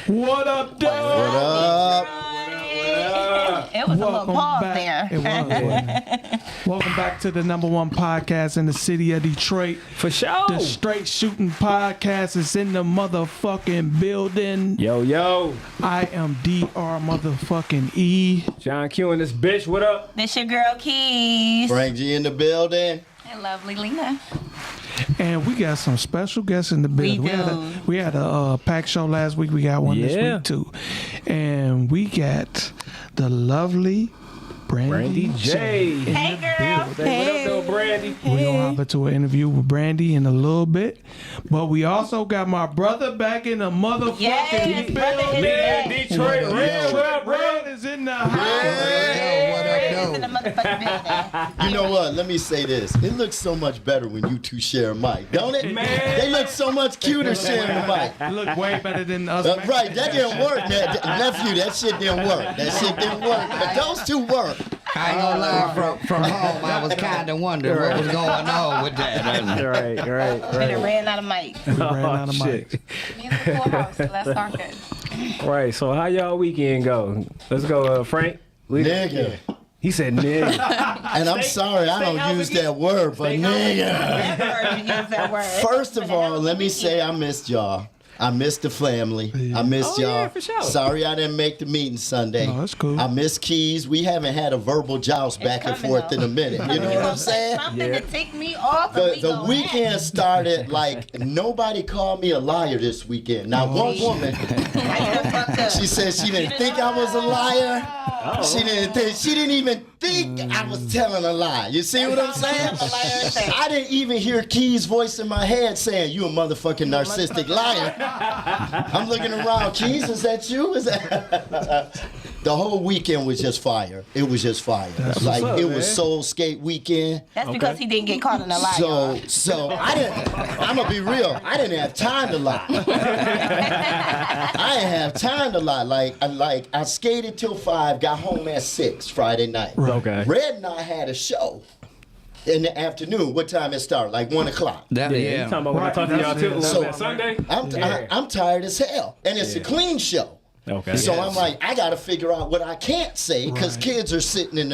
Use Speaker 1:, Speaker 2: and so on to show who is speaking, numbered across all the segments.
Speaker 1: What up, dog?
Speaker 2: What up?
Speaker 3: It was a little pause there.
Speaker 1: It was. Welcome back to the #1 podcast in the city of Detroit.
Speaker 4: For sure.
Speaker 1: The Str8 Shoot'N podcast is in the motherfucking building.
Speaker 4: Yo.
Speaker 1: I am DR motherfucking E.
Speaker 4: John Q and this bitch, what up?
Speaker 3: This your girl Keys.
Speaker 2: Frank G in the building.
Speaker 3: And lovely Lena.
Speaker 1: And we got some special guests in the building.
Speaker 3: do.
Speaker 1: We had a packed show last week. We got one this
Speaker 4: Yeah.
Speaker 1: week too. And we got the lovely Brandy
Speaker 4: J.
Speaker 1: in
Speaker 3: Hey,
Speaker 1: the
Speaker 3: girl.
Speaker 1: building.
Speaker 4: What up, though, Brandy?
Speaker 1: We're going to hop into an interview with Brandy in a little bit. But we also got my brother back in the motherfucking
Speaker 3: Yes, brother
Speaker 1: building.
Speaker 3: is
Speaker 4: Yeah,
Speaker 3: back.
Speaker 4: Detroit, Red, what up,
Speaker 1: Red
Speaker 4: Red?
Speaker 1: is in the house.
Speaker 3: Red is in the motherfucking building.
Speaker 2: You know what? Let me say this. It looks so much better when you two share a mic, don't it?
Speaker 4: Man.
Speaker 2: They look so much cuter sharing a mic.
Speaker 1: It look way better than us.
Speaker 2: Right, that didn't work, man. Nephew, that shit didn't work. That shit didn't work. But those two work.
Speaker 5: I ain't gonna lie, from home, I was kind of wondering what was going on with that.
Speaker 4: Right.
Speaker 3: But it ran out of mic.
Speaker 1: We ran out of mic.
Speaker 3: Me in the full house. Let's start good.
Speaker 4: Right, so how y'all weekend go? Let's go, Frank.
Speaker 2: Nigga.
Speaker 4: He said nigga.
Speaker 2: And I'm sorry, I don't use that word, but nigga.
Speaker 3: Never heard you use that word.
Speaker 2: First of all, let me say I missed y'all. I missed the family. I missed
Speaker 4: Oh,
Speaker 2: y'all.
Speaker 4: yeah, for sure.
Speaker 2: Sorry I didn't make the meeting Sunday.
Speaker 1: No, that's cool.
Speaker 2: I missed Keys. We haven't had a verbal joust back and
Speaker 3: coming,
Speaker 2: forth
Speaker 3: though.
Speaker 2: in a minute. You know what I'm saying?
Speaker 3: Something to take me off.
Speaker 2: The weekend started like nobody called me a liar this weekend. Now one woman, she said she didn't think I was a liar. She didn't even think I was telling a lie. You see what I'm saying? I didn't even hear Key's voice in my head saying, "You a motherfucking narcissistic liar." I'm looking around. Keys, is that you? Is that? The whole weekend was just fire. It was just fire. Like
Speaker 4: what's up,
Speaker 2: it
Speaker 4: man.
Speaker 2: was Soul Skate weekend.
Speaker 3: That's because he didn't get caught in a lie.
Speaker 2: So I didn't. I'm gonna be real. I didn't have time to lie. I didn't have time to lie. I skated till 5, got home at 6 Friday night.
Speaker 4: Okay.
Speaker 2: Red and I had a show in the afternoon. What time it started? Like 1 o'clock.
Speaker 4: You talking about when I talked to y'all too
Speaker 2: So-
Speaker 4: on Sunday?
Speaker 2: I'm tired as hell, and it's a clean show.
Speaker 4: Okay.
Speaker 2: So I'm like, I gotta figure out what I can't say because kids are sitting in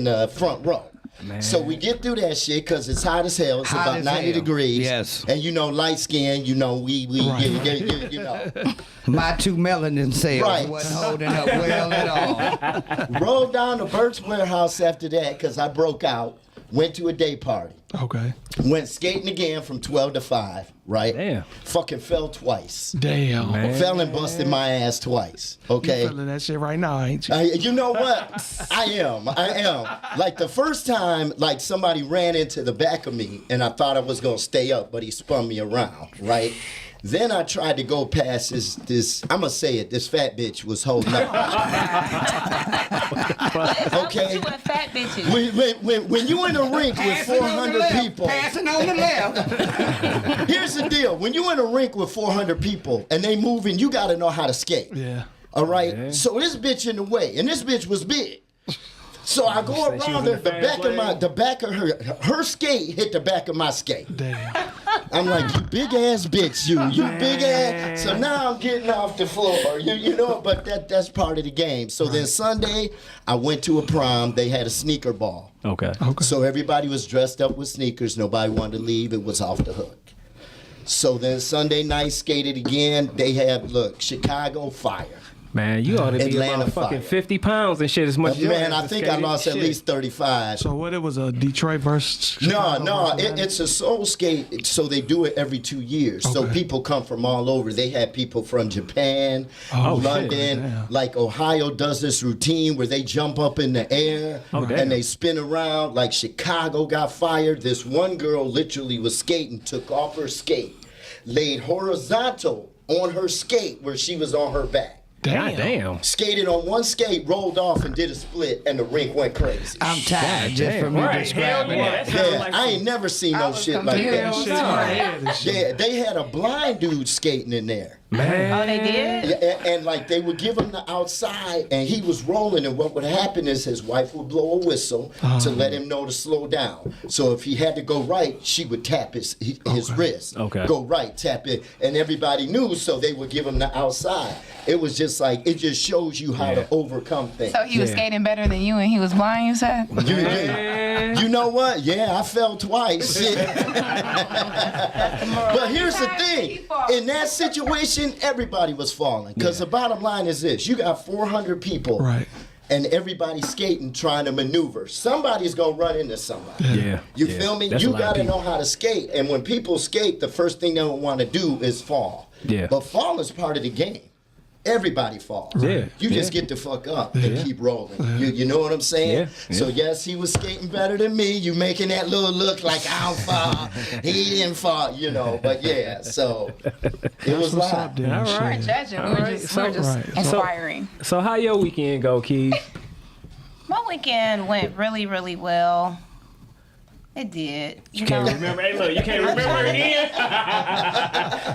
Speaker 2: the front row.
Speaker 4: Man.
Speaker 2: So we get through that shit because it's hot as hell. It's
Speaker 5: Hot
Speaker 2: about
Speaker 5: as
Speaker 2: 90
Speaker 5: hell.
Speaker 2: degrees.
Speaker 5: Yes.
Speaker 2: And you know, light skin. You know, we you know.
Speaker 5: My 2 melanin cells
Speaker 2: Right.
Speaker 5: wasn't holding up well at all.
Speaker 2: Rolled down to Burt's Warehouse after that because I broke out. Went to a day party.
Speaker 1: Okay.
Speaker 2: Went skating again from 12 to 5. Right.
Speaker 4: Damn.
Speaker 2: Fucking fell twice.
Speaker 1: Damn.
Speaker 4: Man.
Speaker 2: Fell and busted my ass twice. Okay.
Speaker 1: You feeling that shit right now, ain't you?
Speaker 2: You know what? I am. Like the first time, like somebody ran into the back of me and I thought I was going to stay up, but he spun me around, right? Then I tried to go past this I'm going to say it, this fat bitch was holding up. Okay.
Speaker 3: You with fat bitches.
Speaker 2: When you in a rink with 400 people,
Speaker 5: Passing on the left.
Speaker 2: here's the deal. When you in a rink with 400 people and they moving, you got to know how to skate.
Speaker 1: Yeah.
Speaker 2: All right. So this bitch in the way, and this bitch was big. So I go
Speaker 4: said she was
Speaker 2: around
Speaker 4: in
Speaker 2: her,
Speaker 4: the
Speaker 2: the back of her skate hit the back of my skate.
Speaker 1: Damn.
Speaker 2: I'm like, you big ass bitch, you big ass. So now I'm getting off the floor, you know. But that's part of the game. So then Sunday, I went to a prom. They had a sneaker ball.
Speaker 4: Okay.
Speaker 2: So everybody was dressed up with sneakers. Nobody wanted to leave. It was off the hook. So then Sunday night skated again. They had Chicago fire.
Speaker 4: Man, you ought to be
Speaker 2: Atlanta
Speaker 4: about fucking
Speaker 2: fire.
Speaker 4: 50 pounds and shit as much as you
Speaker 2: Man,
Speaker 4: are
Speaker 2: I think I lost at least 35.
Speaker 1: So what, it was a Detroit versus Chicago
Speaker 2: No,
Speaker 1: versus Atlanta?
Speaker 2: it's a soul skate, so they do it every 2 years. So
Speaker 1: Okay.
Speaker 2: people come from all over. They had people from Japan, London,
Speaker 1: shit,
Speaker 2: like Ohio does this routine where they jump up in the air
Speaker 4: damn.
Speaker 2: and they spin around. Like Chicago got fired. This one girl literally was skating, took off her skate, laid horizontal on her skate where she was on her back.
Speaker 4: God damn.
Speaker 2: Skated on one skate, rolled off, and did a split, and the rink went crazy.
Speaker 5: I'm tired just
Speaker 4: Damn.
Speaker 5: from you
Speaker 4: Right.
Speaker 5: describing
Speaker 4: Hell yeah.
Speaker 5: it.
Speaker 4: That sounds
Speaker 2: Yeah,
Speaker 4: like
Speaker 2: I ain't never seen no shit like
Speaker 5: confused.
Speaker 2: that.
Speaker 1: Shit in my head and shit.
Speaker 2: Yeah, they had a blind dude skating in there.
Speaker 4: Man.
Speaker 3: Oh, they did?
Speaker 2: Yeah, and like they would give him the outside, and he was rolling, and what would happen is his wife would blow a whistle to let him know to slow down. So if he had to go right, she would tap his wrist.
Speaker 4: Okay.
Speaker 2: Go right, tap it, and everybody knew, so they would give him the outside. It was just like, it just shows you how to overcome things.
Speaker 6: So he was skating better than you, and he was blind, you said?
Speaker 2: You know what? Yeah, I fell twice. Shit. But here's the thing. In that situation, everybody was falling. Because the bottom line is this. You got 400 people.
Speaker 1: Right.
Speaker 2: And everybody's skating, trying to maneuver. Somebody's going to run into somebody.
Speaker 4: Yeah.
Speaker 2: You feel me?
Speaker 4: That's
Speaker 2: You
Speaker 4: a lot of
Speaker 2: got to
Speaker 4: people.
Speaker 2: know how to skate. And when people skate, the first thing they don't want to do is fall.
Speaker 4: Yeah.
Speaker 2: But fall is part of the game. Everybody falls.
Speaker 4: Yeah.
Speaker 2: You just get the fuck up and keep rolling. You know what I'm saying?
Speaker 4: Yeah.
Speaker 2: So yes, he was skating better than me. You making that little look like I don't fall. He didn't fall, you know. But yeah, so it was
Speaker 1: What's
Speaker 2: live.
Speaker 1: up, then?
Speaker 4: All
Speaker 6: We
Speaker 4: right.
Speaker 6: weren't judging. We
Speaker 4: All
Speaker 6: were
Speaker 4: right.
Speaker 6: just,
Speaker 1: Right.
Speaker 6: inspiring.
Speaker 4: So how your weekend go, Keys?
Speaker 3: My weekend went really, really well. It did. You
Speaker 4: Can't
Speaker 3: know.
Speaker 4: remember. Hey, look, you can't remember again.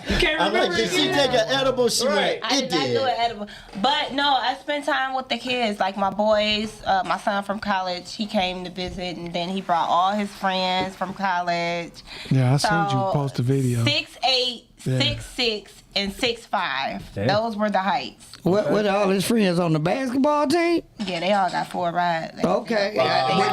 Speaker 4: You can't
Speaker 2: I'm
Speaker 4: remember
Speaker 2: like, did she
Speaker 4: again.
Speaker 2: take an edible? She
Speaker 4: Right.
Speaker 2: went,
Speaker 3: I
Speaker 2: it
Speaker 3: did not do
Speaker 2: did.
Speaker 3: an edible. But no, I spent time with the kids. Like my boys, my son from college, he came to visit, and then he brought all his friends from college.
Speaker 1: Yeah, I seen you post a video.
Speaker 3: 6'8",
Speaker 1: Yeah.
Speaker 3: 6'6", and 6'5".
Speaker 4: Damn.
Speaker 3: Those were the heights.
Speaker 5: What all his friends on the basketball team?
Speaker 3: Yeah, they all got 4 rides.
Speaker 5: Okay.
Speaker 6: With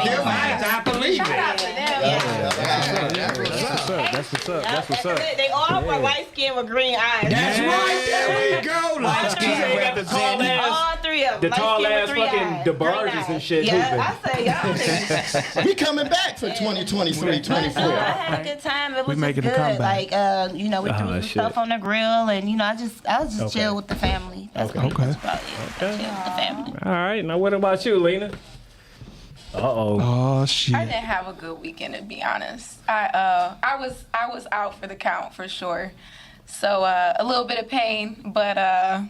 Speaker 5: them eyes, I believe
Speaker 6: Shout out to them.
Speaker 4: That's what's up. That's what's up. That's what's up.
Speaker 3: They all were light skinned with green eyes.
Speaker 5: That's right. There we go. Light
Speaker 4: You
Speaker 5: skin
Speaker 4: ain't got the tall
Speaker 5: representing.
Speaker 4: ass,
Speaker 3: All 3 of them.
Speaker 4: the tall
Speaker 3: light-skinned
Speaker 4: ass
Speaker 3: with 3
Speaker 4: fucking
Speaker 3: eyes,
Speaker 4: DeBarges
Speaker 3: green
Speaker 4: and
Speaker 3: eyes.
Speaker 4: shit.
Speaker 3: Yeah,
Speaker 4: hooping.
Speaker 3: I say y'all niggas.
Speaker 2: We coming back for 2023, 24.
Speaker 3: I had a good time. It was just
Speaker 1: making a
Speaker 3: good.
Speaker 1: comeback.
Speaker 3: Like, you know, we threw some
Speaker 4: shit.
Speaker 3: stuff on the grill, and you know, I was just
Speaker 4: Okay.
Speaker 3: chill with the family. That's what it
Speaker 1: Okay.
Speaker 3: was about. Yeah, chill with the family.
Speaker 4: All right. Now, what about you, Lena? Uh-oh.
Speaker 1: Oh shit.
Speaker 6: I didn't have a good weekend, to be honest. I was out for the count for sure. So a little bit of pain, but I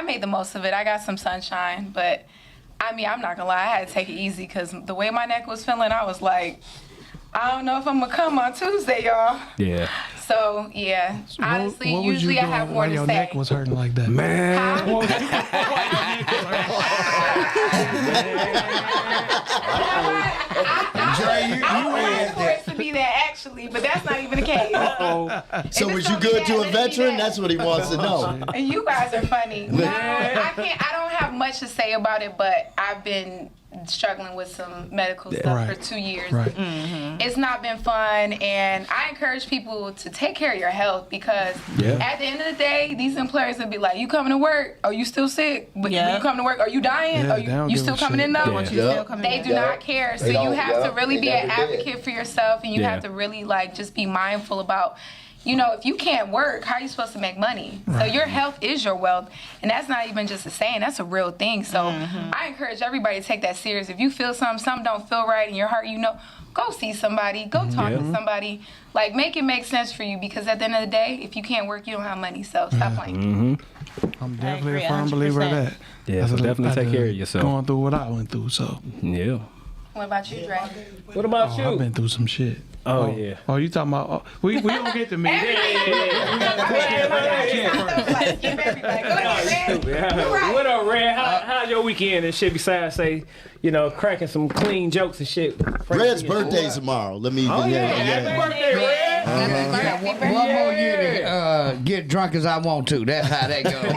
Speaker 6: made the most of it. I got some sunshine, but I mean, I'm not gonna lie, I had to take it easy because the way my neck was feeling, I was like, I don't know if I'm gonna come on Tuesday, y'all.
Speaker 4: Yeah.
Speaker 6: So yeah, honestly,
Speaker 1: what was
Speaker 6: usually
Speaker 1: you
Speaker 6: I
Speaker 1: doing
Speaker 6: have more
Speaker 1: when
Speaker 6: to
Speaker 1: your
Speaker 6: say.
Speaker 1: neck was hurting like that?
Speaker 4: Man.
Speaker 6: I'm waiting for it to be that actually, but that's not even the case.
Speaker 2: So
Speaker 6: If
Speaker 2: was
Speaker 6: it's
Speaker 2: you
Speaker 6: gonna be
Speaker 2: good
Speaker 6: that,
Speaker 2: to a
Speaker 6: let it be
Speaker 2: veteran?
Speaker 6: that.
Speaker 2: That's what he wants to know.
Speaker 6: And you guys are funny. No, I don't have much to say about it, but I've been struggling with some medical stuff
Speaker 1: Right.
Speaker 6: for 2 years.
Speaker 1: Right.
Speaker 6: It's not been fun, and I encourage people to take care of your health because at the end of the day, these employers will be like, "You coming to work? Are you still sick? When
Speaker 3: Yeah.
Speaker 6: you come to work, are you dying?
Speaker 1: Yeah,
Speaker 6: Are
Speaker 1: they don't
Speaker 6: you
Speaker 1: give
Speaker 6: still
Speaker 1: a
Speaker 6: coming
Speaker 1: shit.
Speaker 6: in though?"
Speaker 4: Yeah.
Speaker 3: You still coming
Speaker 6: They
Speaker 3: in.
Speaker 6: do not care. So
Speaker 2: They
Speaker 6: you
Speaker 2: don't,
Speaker 6: have to
Speaker 2: yeah.
Speaker 6: really
Speaker 2: They
Speaker 6: be an
Speaker 2: never did.
Speaker 6: advocate for yourself, and you
Speaker 4: Yeah.
Speaker 6: have to really like just be mindful about, you know, if you can't work, how are you supposed to make money? So your health is your wealth, and that's not even just a saying, that's a real thing. So I encourage everybody to take that serious. If you feel something don't feel right in your heart, you know, go see somebody, go talk to somebody. Like, make it make sense for you, because at the end of the day, if you can't work, you don't have money. So stop playing.
Speaker 1: I'm definitely
Speaker 3: agree,
Speaker 1: a firm believer of that.
Speaker 3: 100%.
Speaker 4: Yeah, so definitely
Speaker 1: After
Speaker 4: take care of yourself.
Speaker 1: Going through what I went through, so
Speaker 4: Yeah.
Speaker 6: What about you, Dre?
Speaker 4: What about
Speaker 1: I've
Speaker 4: you?
Speaker 1: been through some shit.
Speaker 4: Oh, yeah.
Speaker 1: Oh, you talking about? Oh, we don't get to meet.
Speaker 6: Like, skip everybody. Go ahead, Red.
Speaker 4: What up, Red? How your weekend and shit besides, say, you know, cracking some clean jokes and shit?
Speaker 2: Red's birthday's tomorrow. Let me.
Speaker 4: Oh, yeah. Happy birthday, Red.
Speaker 5: One more year to get drunk as I want to. That's how that goes.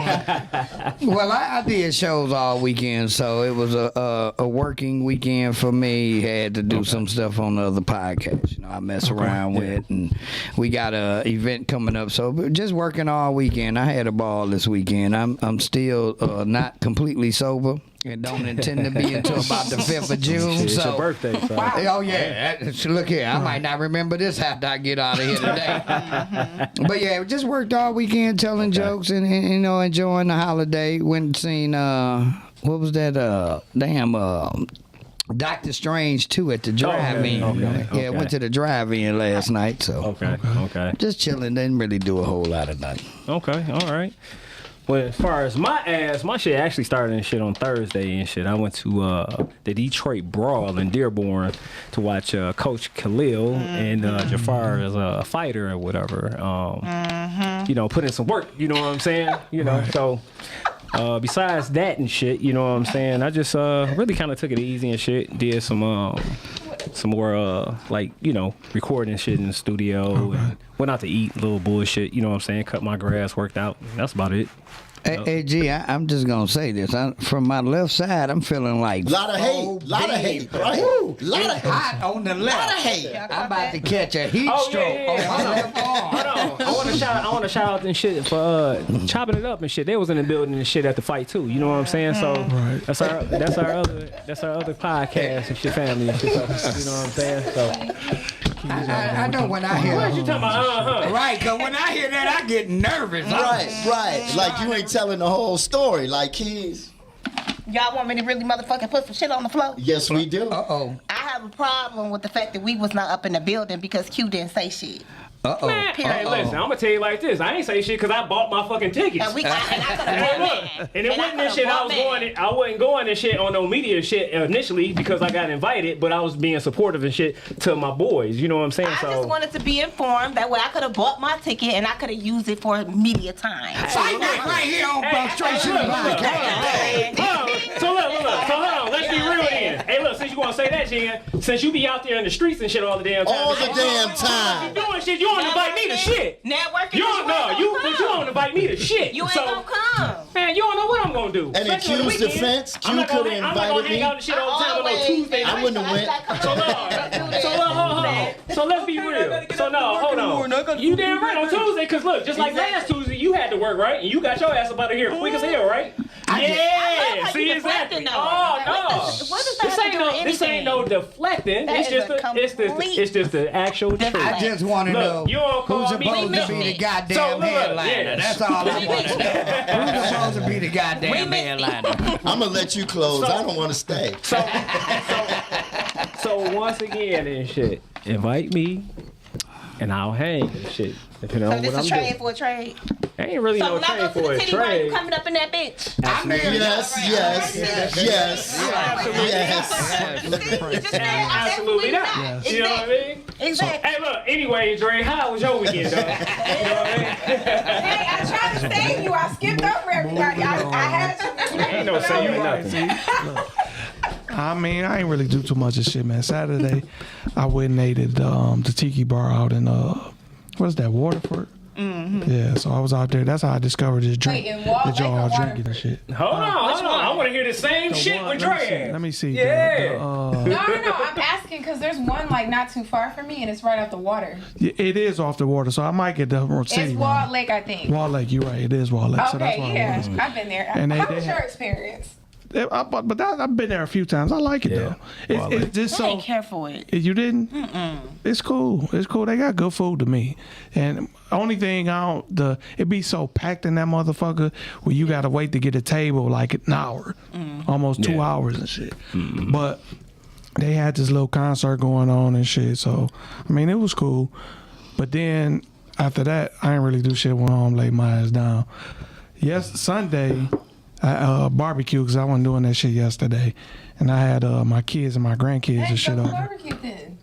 Speaker 5: Well, I did shows all weekend, so it was a working weekend for me. Had to do some stuff on the other podcast. You know, I mess around with, and we got a event coming up. So just working all weekend. I had a ball this weekend. I'm still not completely sober. And don't intend to be until about the 5th of June.
Speaker 4: It's
Speaker 5: So
Speaker 4: your birthday, so.
Speaker 5: Oh yeah, look here. I might not remember this after I get out of here today. But yeah, just worked all weekend telling jokes and you know, enjoying the holiday. Went and seen what was that? Doctor Strange 2 at the drive-in.
Speaker 4: Okay.
Speaker 5: Yeah, went to the drive-in last night. So
Speaker 4: Okay.
Speaker 5: just chilling. Didn't really do a whole lot of nothing.
Speaker 4: Okay, all right. Well, as far as my shit actually started and shit on Thursday and shit. I went to the Detroit Brawl in Dearborn to watch Coach Khalil and Jafar as a fighter or whatever. you know, put in some work. You know what I'm saying? You know, so. Besides that and shit, you know what I'm saying? I just really kind of took it easy and shit. Did some more like, you know, recording shit in the studio and went out to eat, little bullshit. You know what I'm saying? Cut my grass, worked out. That's about it.
Speaker 5: Hey, G, I'm just gonna say this. From my left side, I'm feeling like
Speaker 2: lot of hate, lot of hate, right? Lot of hate.
Speaker 5: hot on the left.
Speaker 2: Lot of hate.
Speaker 5: I'm about to catch a heat stroke on my left arm.
Speaker 4: Hold on. I want to shout out and shit for chopping it up and shit. They was in the building and shit at the fight too. You know what I'm saying? So that's our other podcast and shit family and shit. So, you know what I'm saying? So.
Speaker 5: I know when I hear
Speaker 4: What you talking about?
Speaker 5: Right, because when I hear that, I get nervous.
Speaker 2: Right. Like you ain't telling the whole story. Like Keys.
Speaker 3: Y'all want me to really motherfucking put some shit on the floor?
Speaker 2: Yes, we do.
Speaker 5: Uh-oh.
Speaker 3: I have a problem with the fact that we was not up in the building because Q didn't say shit.
Speaker 5: Uh-oh.
Speaker 4: Man, hey, listen, I'm gonna tell you like this. I ain't say shit because I bought my fucking tickets.
Speaker 3: And I could
Speaker 4: And
Speaker 3: have
Speaker 4: look, and it wasn't this shit I wasn't going and shit on no media shit initially because I got invited, but I was being supportive and shit to my boys. You know what I'm saying?
Speaker 3: I just wanted to be informed that way I could have bought my ticket and I could have used it for media time.
Speaker 5: Fight back right here on Str8 Shoot'N podcast.
Speaker 4: So hold on, let's be real then. Hey, look, since you want to say that, Jen, since you be out there in the streets and shit all the damn time.
Speaker 2: All the damn time.
Speaker 4: You doing shit, you don't invite me to shit.
Speaker 3: Networking.
Speaker 4: You don't invite me to shit.
Speaker 3: You ain't gonna come.
Speaker 4: Man, you don't know what I'm gonna do.
Speaker 2: And in
Speaker 4: Especially on the
Speaker 2: Q's
Speaker 4: weekend.
Speaker 2: defense,
Speaker 4: I'm
Speaker 2: Q
Speaker 4: not gonna
Speaker 2: could have
Speaker 4: I'm not gonna
Speaker 2: invited
Speaker 4: hang
Speaker 2: me.
Speaker 4: out and shit all the time on no Tuesday.
Speaker 2: I wouldn't have went.
Speaker 4: Hold on. So let's be real. So no, hold on. You damn right on Tuesday, cause look, just like last Tuesday, you had to work, right? And you got your ass up out of here quick as hell, right? Yeah. See, exactly. Oh no. This ain't no deflecting. It's just the actual truth.
Speaker 5: I just want to know who's supposed to be the goddamn headliner. That's all I want to know. Who's supposed to be the goddamn headliner?
Speaker 2: I'm gonna let you close. I don't want to stay.
Speaker 4: So once again and shit, invite me and I'll hang and shit. Depending on
Speaker 3: this
Speaker 4: what I'm
Speaker 3: a trade
Speaker 4: doing.
Speaker 3: for a trade.
Speaker 4: Ain't really
Speaker 3: So
Speaker 4: no
Speaker 3: when I
Speaker 4: trade
Speaker 3: go to
Speaker 4: for
Speaker 3: the
Speaker 4: a
Speaker 3: titty bar, you
Speaker 4: trade.
Speaker 3: coming up in that bitch?
Speaker 2: Yes.
Speaker 4: Absolutely not. You know what I mean?
Speaker 3: Exactly.
Speaker 4: Hey, look. Anyway, Dre, how was your weekend, though? You know what I mean?
Speaker 6: Hey, I tried to save you. I skipped over everybody. I had to.
Speaker 4: Ain't no saving nothing.
Speaker 1: I mean, I ain't really do too much of shit, man. Saturday, I went and ate at the Tiki Bar out in what's that, Waterford? Mm-hmm. Yeah, so I was out there. That's how I discovered this drink
Speaker 6: Wait, in Wall
Speaker 1: that y'all
Speaker 6: Lake or
Speaker 1: drinking and shit.
Speaker 4: Hold on. I want to hear the same shit with Dre.
Speaker 1: Let me see.
Speaker 4: Yeah.
Speaker 6: No. I'm asking because there's one like not too far from me and it's right off the water.
Speaker 1: It is off the water, so I might get the city.
Speaker 6: It's Wall Lake, I think.
Speaker 1: Wall Lake, you're right. It is Wall Lake. So that's
Speaker 6: Okay,
Speaker 1: why
Speaker 6: yeah,
Speaker 1: I was.
Speaker 6: I've been there.
Speaker 1: And
Speaker 6: How
Speaker 1: they
Speaker 6: was your
Speaker 1: have-
Speaker 6: experience?
Speaker 1: But I've been there a few times. I like it though. It's just
Speaker 3: I
Speaker 1: so.
Speaker 3: ain't care for it.
Speaker 1: You didn't? It's cool. It's cool. They got good food to me. And only thing it be so packed in that motherfucker where you gotta wait to get a table like an hour, almost 2 hours and shit. But they had this little concert going on and shit. So I mean, it was cool. But then after that, I didn't really do shit. Went home, laid my ass down. Yes, Sunday. I barbecue because I wasn't doing that shit yesterday, and I had my kids and my grandkids and shit
Speaker 6: Who
Speaker 1: over.
Speaker 6: barbecued then?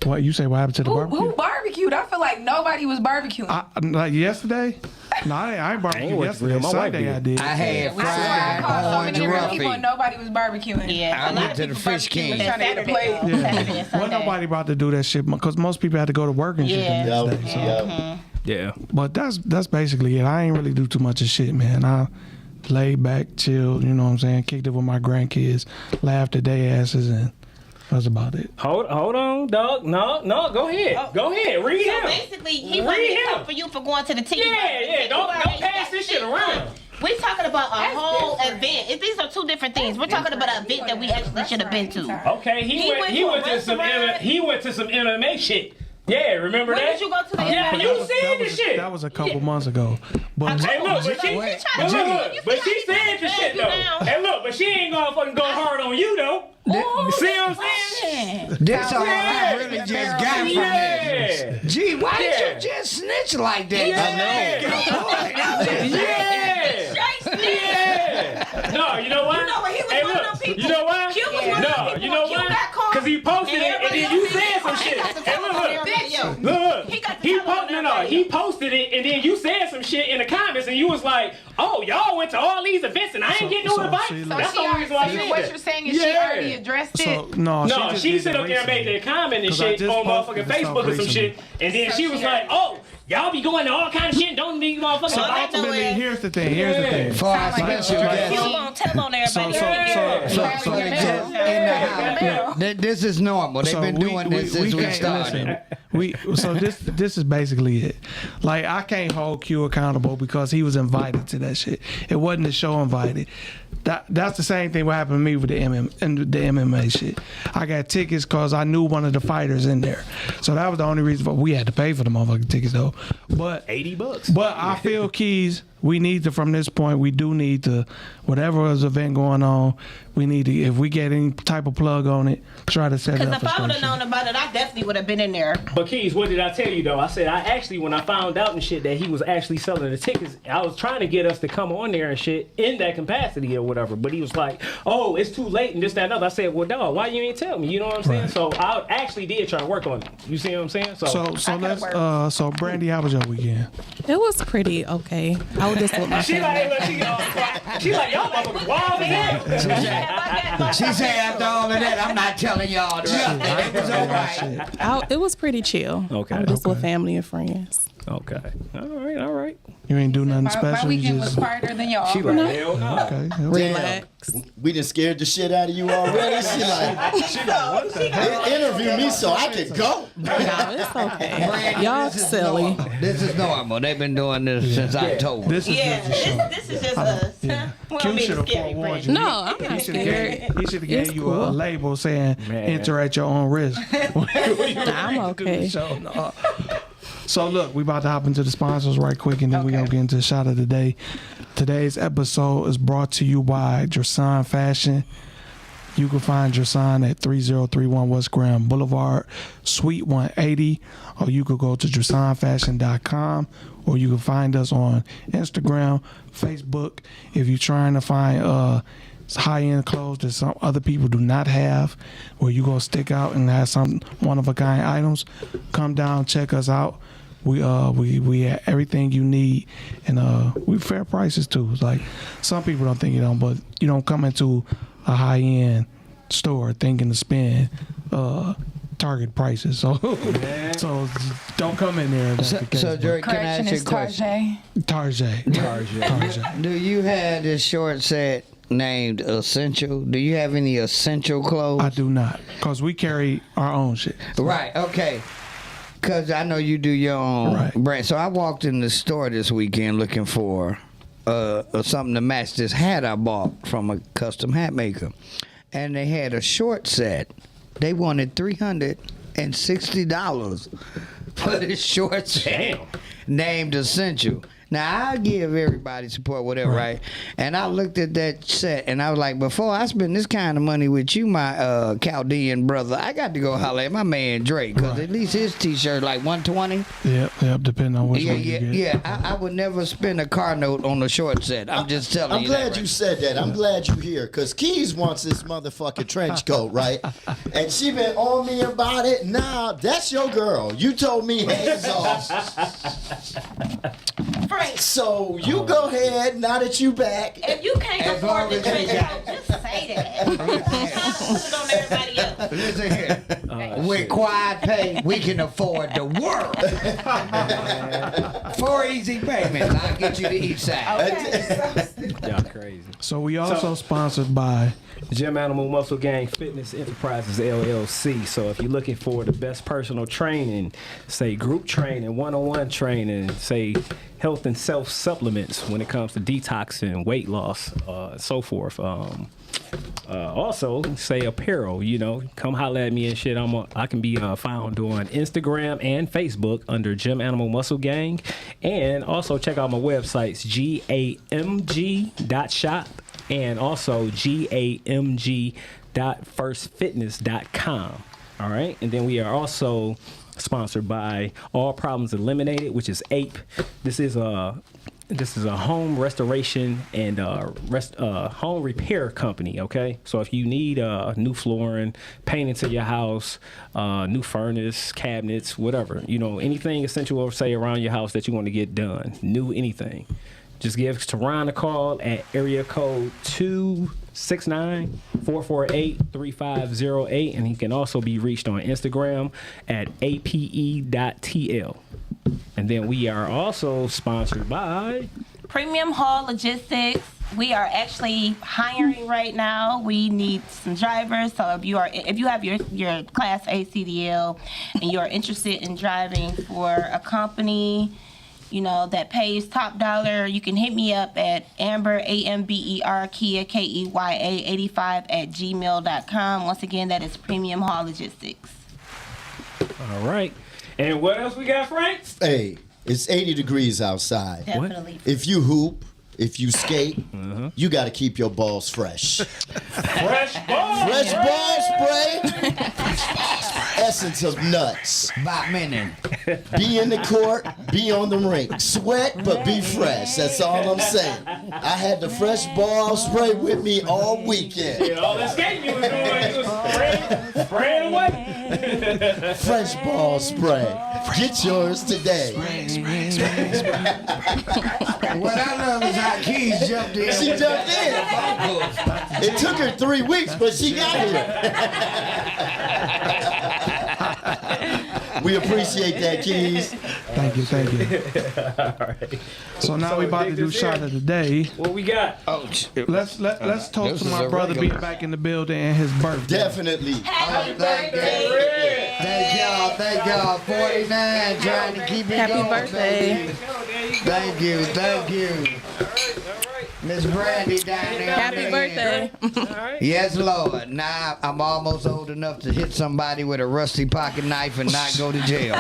Speaker 1: What you say? What happened to the barbecue?
Speaker 6: Who barbecued? I feel like nobody was barbecuing.
Speaker 1: Like yesterday? No, I ain't barbecued yesterday.
Speaker 4: real. My wife
Speaker 1: Sunday
Speaker 4: did.
Speaker 1: I did.
Speaker 5: I had
Speaker 6: I swear I called so
Speaker 5: fried
Speaker 6: many
Speaker 5: orange
Speaker 6: different people and
Speaker 5: roughy.
Speaker 6: nobody was barbecuing.
Speaker 3: Yeah,
Speaker 5: I
Speaker 3: a lot
Speaker 5: went
Speaker 3: of
Speaker 5: to the
Speaker 3: people
Speaker 5: Fish
Speaker 3: barbecuing
Speaker 5: King.
Speaker 6: Trying to get a
Speaker 3: Saturday,
Speaker 6: plate.
Speaker 3: though. Saturday and
Speaker 1: Wasn't
Speaker 3: Sunday.
Speaker 1: nobody about to do that shit because most people had to go to work and shit
Speaker 3: Yeah.
Speaker 1: the next day. So.
Speaker 4: Yeah.
Speaker 1: But that's basically it. I ain't really do too much of shit, man. I laid back, chilled, you know what I'm saying? Kicked it with my grandkids, laughed at their asses, and that's about it.
Speaker 4: Hold on, dog. No, go ahead. Go ahead. Read
Speaker 3: So
Speaker 4: him.
Speaker 3: basically, he
Speaker 4: Read
Speaker 3: wanted to
Speaker 4: him.
Speaker 3: come for you for going to the tiki bar.
Speaker 4: Yeah. Don't pass this shit around.
Speaker 3: We're talking about a
Speaker 6: That's
Speaker 3: whole
Speaker 6: different.
Speaker 3: event. These are two different things. We're talking about an event that we actually should have been to.
Speaker 4: Okay, he went to some MMA shit. Yeah, remember
Speaker 3: When
Speaker 4: that?
Speaker 3: did you go to the
Speaker 4: Yeah,
Speaker 3: event?
Speaker 4: you seen the shit.
Speaker 1: That was a couple months ago. But
Speaker 4: Hey, look, but she said the shit though. Hey, look, but she ain't gonna fucking go hard on you though. See what I'm saying?
Speaker 5: This all I really just got from this. Gee, why did you just snitch like that?
Speaker 4: Yeah. No, you know what?
Speaker 3: You know what? He was
Speaker 4: Hey,
Speaker 3: one
Speaker 4: look,
Speaker 3: of them people.
Speaker 4: you know why?
Speaker 3: Q was one of them people.
Speaker 4: You know
Speaker 3: Q
Speaker 4: why?
Speaker 3: got called
Speaker 4: Because he posted it, and then you said some shit. And look, he posted it, and then you said some shit in the comments, and you was like, "Oh, y'all went to all these events, and I ain't getting no advice." That's the only reason why I said
Speaker 6: what you're saying is she already addressed it.
Speaker 1: No,
Speaker 4: she sit up there and made that comment and shit on motherfucking Facebook or some shit, and then she was like, "Oh, y'all be going to all kind of shit, don't need motherfucking."
Speaker 1: So ultimately, here's the thing.
Speaker 5: For our special guest.
Speaker 3: You gonna tell on everybody.
Speaker 5: This is normal. They've been doing this since we started.
Speaker 1: So this is basically it. Like, I can't hold Q accountable because he was invited to that shit. It wasn't the show invited. That's the same thing what happened to me with the MMA shit. I got tickets because I knew one of the fighters in there. So that was the only reason we had to pay for the motherfucking tickets though. But
Speaker 4: $80.
Speaker 1: But I feel, Keys, we need to, from this point, we do need to, whatever is event going on, we need to, if we get any type of plug on it, try to set it up.
Speaker 3: Because if I would have known about it, I definitely would have been in there.
Speaker 4: But Keys, what did I tell you though? I said I actually, when I found out and shit that he was actually selling the tickets, I was trying to get us to come on there and shit in that capacity or whatever. But he was like, "Oh, it's too late and this, that, and other." I said, "Well, dog, why you ain't tell me?" You know what I'm saying? Right. So I actually did try to work on it. You see what I'm saying?
Speaker 1: So Brandy, how was your weekend?
Speaker 7: It was pretty okay. I was just with my family.
Speaker 4: She like, y'all motherfuckers wild as hell.
Speaker 5: She said after all of that, I'm not telling y'all the truth. It was all right.
Speaker 7: It was pretty chill.
Speaker 4: Okay.
Speaker 7: I was just with family and friends.
Speaker 4: Okay. All right.
Speaker 1: You ain't do nothing special.
Speaker 6: My weekend was quieter than y'all.
Speaker 4: She like, hell no.
Speaker 1: Okay.
Speaker 7: Relax.
Speaker 2: We done scared the shit out of you already. She like, interview me so I can go.
Speaker 7: No, it's okay. Y'all silly.
Speaker 5: This is normal. They've been doing this since October.
Speaker 1: This is
Speaker 3: This is just us.
Speaker 1: Yeah.
Speaker 3: We don't
Speaker 1: Q
Speaker 3: be
Speaker 1: should have
Speaker 3: scary
Speaker 1: forewarned
Speaker 3: friends.
Speaker 1: you.
Speaker 7: No, I'm not
Speaker 1: He
Speaker 7: scared.
Speaker 1: should have gave you a
Speaker 7: cool.
Speaker 1: label saying enter at your own risk.
Speaker 7: I'm okay.
Speaker 1: So look, we about to hop into the sponsors right quick, and then we gonna get into the shot of the day. Today's episode is brought to you by Str8 Fashion. You can find Str8 at 3031 West Grand Boulevard, Suite 180, or you could go to Str8fashion.com, or you can find us on Instagram, Facebook. If you're trying to find high-end clothes that some other people do not have, where you gonna stick out and have some one-of-a-kind items, come down, check us out. We have everything you need, and we fair prices too. It's like, some people don't think you don't, but you don't come into a high-end store thinking to spend Target prices. So don't come in there.
Speaker 5: So Drake, can I ask you a question?
Speaker 1: Tarjay.
Speaker 5: Do you have this short set named Essential? Do you have any essential clothes?
Speaker 1: I do not, because we carry our own shit.
Speaker 5: Right, okay. Because I know you do your own brand. So I walked in the store this weekend looking for something to match this hat I bought from a custom hat maker. And they had a short set. They wanted $360 for this short set named Essential. Now, I give everybody support, whatever, right? And I looked at that set, and I was like, before I spend this kind of money with you, my Chaldean brother, I got to go holler at my man Drake, because at least his T-shirt like $120.
Speaker 1: Yep, depending on which one you get.
Speaker 5: Yeah, I would never spend a car note on a short set. I'm just telling you.
Speaker 2: I'm glad you said that. I'm glad you're here, because Keys wants this motherfucking trench coat, right? And she been on me about it. Nah, that's your girl. You told me hands off. So you go ahead, now that you back.
Speaker 3: If you can't afford the trench coat, just say that. Put it on everybody else.
Speaker 5: Listen here. With quiet pay, we can afford the world. 4 easy payments. I'll get you to each side.
Speaker 6: Okay.
Speaker 4: Y'all crazy.
Speaker 1: So we also sponsored by
Speaker 4: Gym Animal Muscle Gang Fitness Enterprises LLC. So if you're looking for the best personal training, say group training, one-on-one training, say health and self supplements when it comes to detoxing, weight loss, so forth. Also, say apparel, come holler at me and shit. I can be found on Instagram and Facebook under Gym Animal Muscle Gang. And also check out my websites, gamg.shop and also gamg.firstfitness.com. All right. And then we are also sponsored by All Problems Eliminated, which is APE. This is This is a home restoration and home repair company, okay? So if you need new flooring, painting to your house, new furnace, cabinets, whatever, anything essential, say, around your house that you want to get done, new anything, just give Teron a call at area code 269-448-3508, and he can also be reached on Instagram at ape.tl. And then we are also sponsored by
Speaker 3: Premium Haul Logistics. We are actually hiring right now. We need some drivers. So if you have your Class A CDL and you are interested in driving for a company, that pays top dollar, you can hit me up at Amber, AMBER, Kia, KEYA 85 at gmail.com. Once again, that is Premium Haul Logistics.
Speaker 4: All right. And what else we got, Frank?
Speaker 2: Hey, it's 80 degrees outside.
Speaker 3: Definitely.
Speaker 2: If you hoop, if you skate, you got to keep your balls fresh.
Speaker 4: Fresh ball.
Speaker 2: Fresh ball spray. Essence of nuts.
Speaker 5: By minute.
Speaker 2: Be in the court, be on the rink. Sweat, but be fresh. That's all I'm saying. I had the fresh ball spray with me all weekend.
Speaker 4: Yeah, all that skating you was doing, you was spraying away.
Speaker 2: Fresh ball spray. Get yours today.
Speaker 5: What I love is how Keys jumped in.
Speaker 2: She jumped in. It took her 3 weeks, but she got here. We appreciate that, Keys.
Speaker 1: Thank you.
Speaker 4: All right.
Speaker 1: So now we about to do shot of the day.
Speaker 4: What we got?
Speaker 1: Let's toast to my brother being back in the building and his birthday.
Speaker 2: Definitely.
Speaker 3: Happy
Speaker 5: Thank y'all. 49, trying to keep it
Speaker 7: Happy
Speaker 5: going,
Speaker 7: birthday.
Speaker 5: baby. Thank you. Miss Brandy down there.
Speaker 7: Happy birthday.
Speaker 5: Yes, Lord. Now I'm almost old enough to hit somebody with a rusty pocket knife and not go to jail.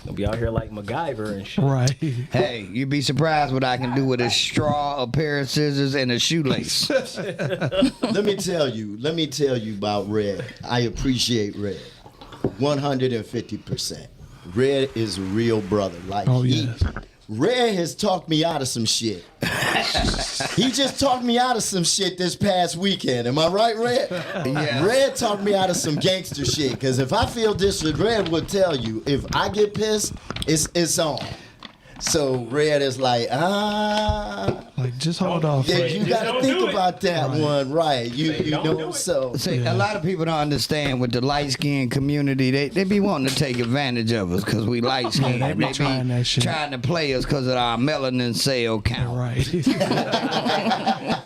Speaker 4: Gonna be out here like MacGyver and shit.
Speaker 1: Right.
Speaker 5: Hey, you'd be surprised what I can do with a straw, a pair of scissors, and a shoelace.
Speaker 2: Let me tell you about Red. I appreciate Red 150%. Red is a real brother. Red has talked me out of some shit. He just talked me out of some shit this past weekend. Am I right, Red?
Speaker 5: Yeah.
Speaker 2: Red talked me out of some gangster shit. Because if I feel disrespect, Red would tell you, if I get pissed, it's on. So Red is like,
Speaker 1: just hold off.
Speaker 2: Yeah, you got to think about that one, right? You know, so.
Speaker 5: See, a lot of people don't understand with the light-skinned community, they be wanting to take advantage of us because we light-skinned.
Speaker 1: They be trying that shit.
Speaker 5: Trying to play us because of our melanin cell count.
Speaker 1: Right.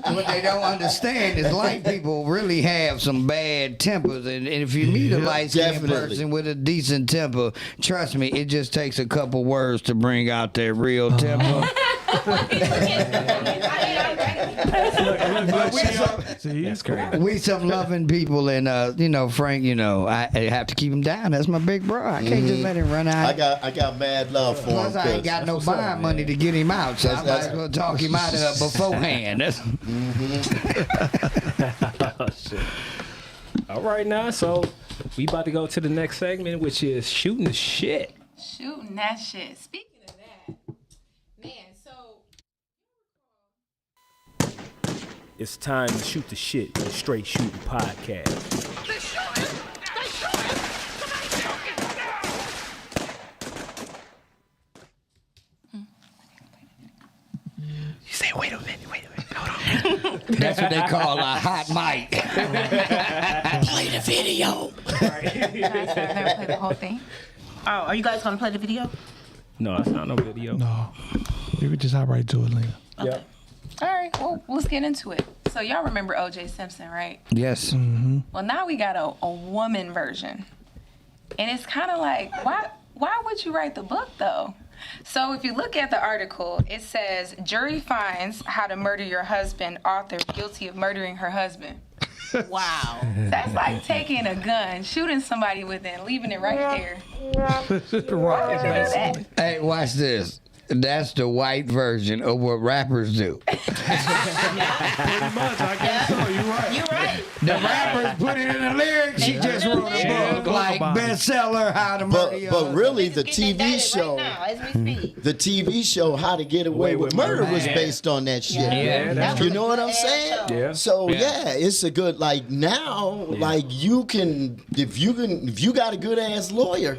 Speaker 5: What they don't understand is light people really have some bad tempers, and if you meet a light-skinned person with a decent temper, trust me, it just takes a couple words to bring out their real temper. We some loving people, and Frank, I have to keep him down. That's my big bro. I can't just let him run out.
Speaker 2: I got mad love for him.
Speaker 5: Plus, I ain't got no bond money to get him out, so I might as well talk him out beforehand.
Speaker 4: Oh, shit. All right, now, so we about to go to the next segment, which is shooting the shit.
Speaker 6: Shooting that shit. Speaking of that, man, so
Speaker 4: It's time to shoot the shit with Str8 Shoot'N podcast.
Speaker 1: You say, wait a minute, hold on.
Speaker 5: That's what they call a hot mic.
Speaker 1: Play the video.
Speaker 6: I never played the whole thing.
Speaker 3: Oh, are you guys gonna play the video?
Speaker 4: No, it's not no video.
Speaker 1: No, you could just hop right to it, Lena.
Speaker 4: Yep.
Speaker 6: All right, well, let's get into it. So y'all remember O.J. Simpson, right?
Speaker 5: Yes.
Speaker 6: Well, now we got a woman version. And it's kind of like, why would you write the book, though? So if you look at the article, it says, jury finds how to murder your husband, author guilty of murdering her husband.
Speaker 3: Wow.
Speaker 6: That's like taking a gun, shooting somebody with it, and leaving it right there.
Speaker 1: Right.
Speaker 6: Why would you do that?
Speaker 5: Hey, watch this. That's the white version of what rappers do.
Speaker 1: Pretty much, I guess so. You're right.
Speaker 3: You're right.
Speaker 5: The rappers put it in the lyrics. She just wrote a book like bestseller, How to Murder Your
Speaker 2: But
Speaker 5: Husband.
Speaker 2: really, the
Speaker 3: Getting
Speaker 2: TV
Speaker 3: indicted
Speaker 2: show,
Speaker 3: right now, as we speak.
Speaker 2: the TV show How to Get Away with Murder was based on that shit.
Speaker 5: Yeah, that's
Speaker 2: You know what I'm saying?
Speaker 4: Yeah.
Speaker 2: So yeah, it's a good like now, like you can if you got a good ass lawyer,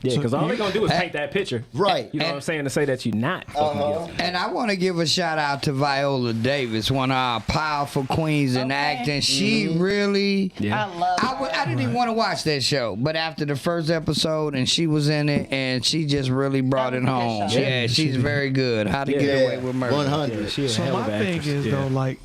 Speaker 4: Yeah, because all they're going to do is paint that picture.
Speaker 2: right?
Speaker 4: You know what I'm saying? To say that you're not fucking guilty.
Speaker 5: And I want to give a shout out to Viola Davis, one of our powerful queens in acting. She really,
Speaker 3: I love her.
Speaker 5: I didn't even want to watch that show, but after the first episode and she was in it, and she just really brought it home.
Speaker 3: show.
Speaker 5: Yeah, she's very good. How to
Speaker 4: Yeah.
Speaker 5: Get Away with Murder.
Speaker 2: 100.
Speaker 4: She a
Speaker 1: So
Speaker 4: hell of
Speaker 1: my
Speaker 4: an
Speaker 1: thing
Speaker 4: actress.
Speaker 1: is though, like,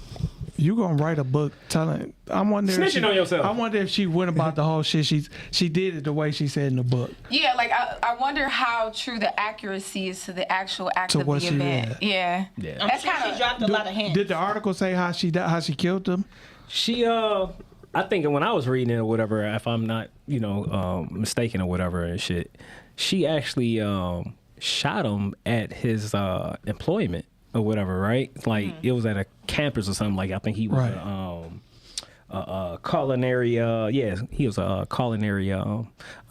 Speaker 1: you gonna write a book telling? I wonder. if
Speaker 4: Snitching
Speaker 1: she,
Speaker 4: on yourself.
Speaker 1: I wonder if she went about the whole shit. She did it the way she said in the book.
Speaker 6: Yeah, like I wonder how true the accuracy is to the actual act
Speaker 1: To
Speaker 6: of
Speaker 1: what
Speaker 6: the
Speaker 1: she
Speaker 6: event.
Speaker 1: did.
Speaker 6: Yeah.
Speaker 3: I'm
Speaker 6: That's
Speaker 3: sure
Speaker 6: kind
Speaker 3: she dropped a lot of hints.
Speaker 1: Did the article say how she died, how she killed them?
Speaker 4: She I think when I was reading it or whatever, if I'm not, mistaken or whatever and shit, she actually shot him at his employment or whatever, right? Like it was at a campus or something. Like I think he was
Speaker 1: Right.
Speaker 4: a culinary he was a culinary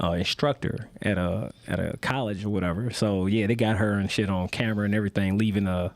Speaker 4: instructor at a college or whatever. So yeah, they got her and shit on camera and everything, leaving the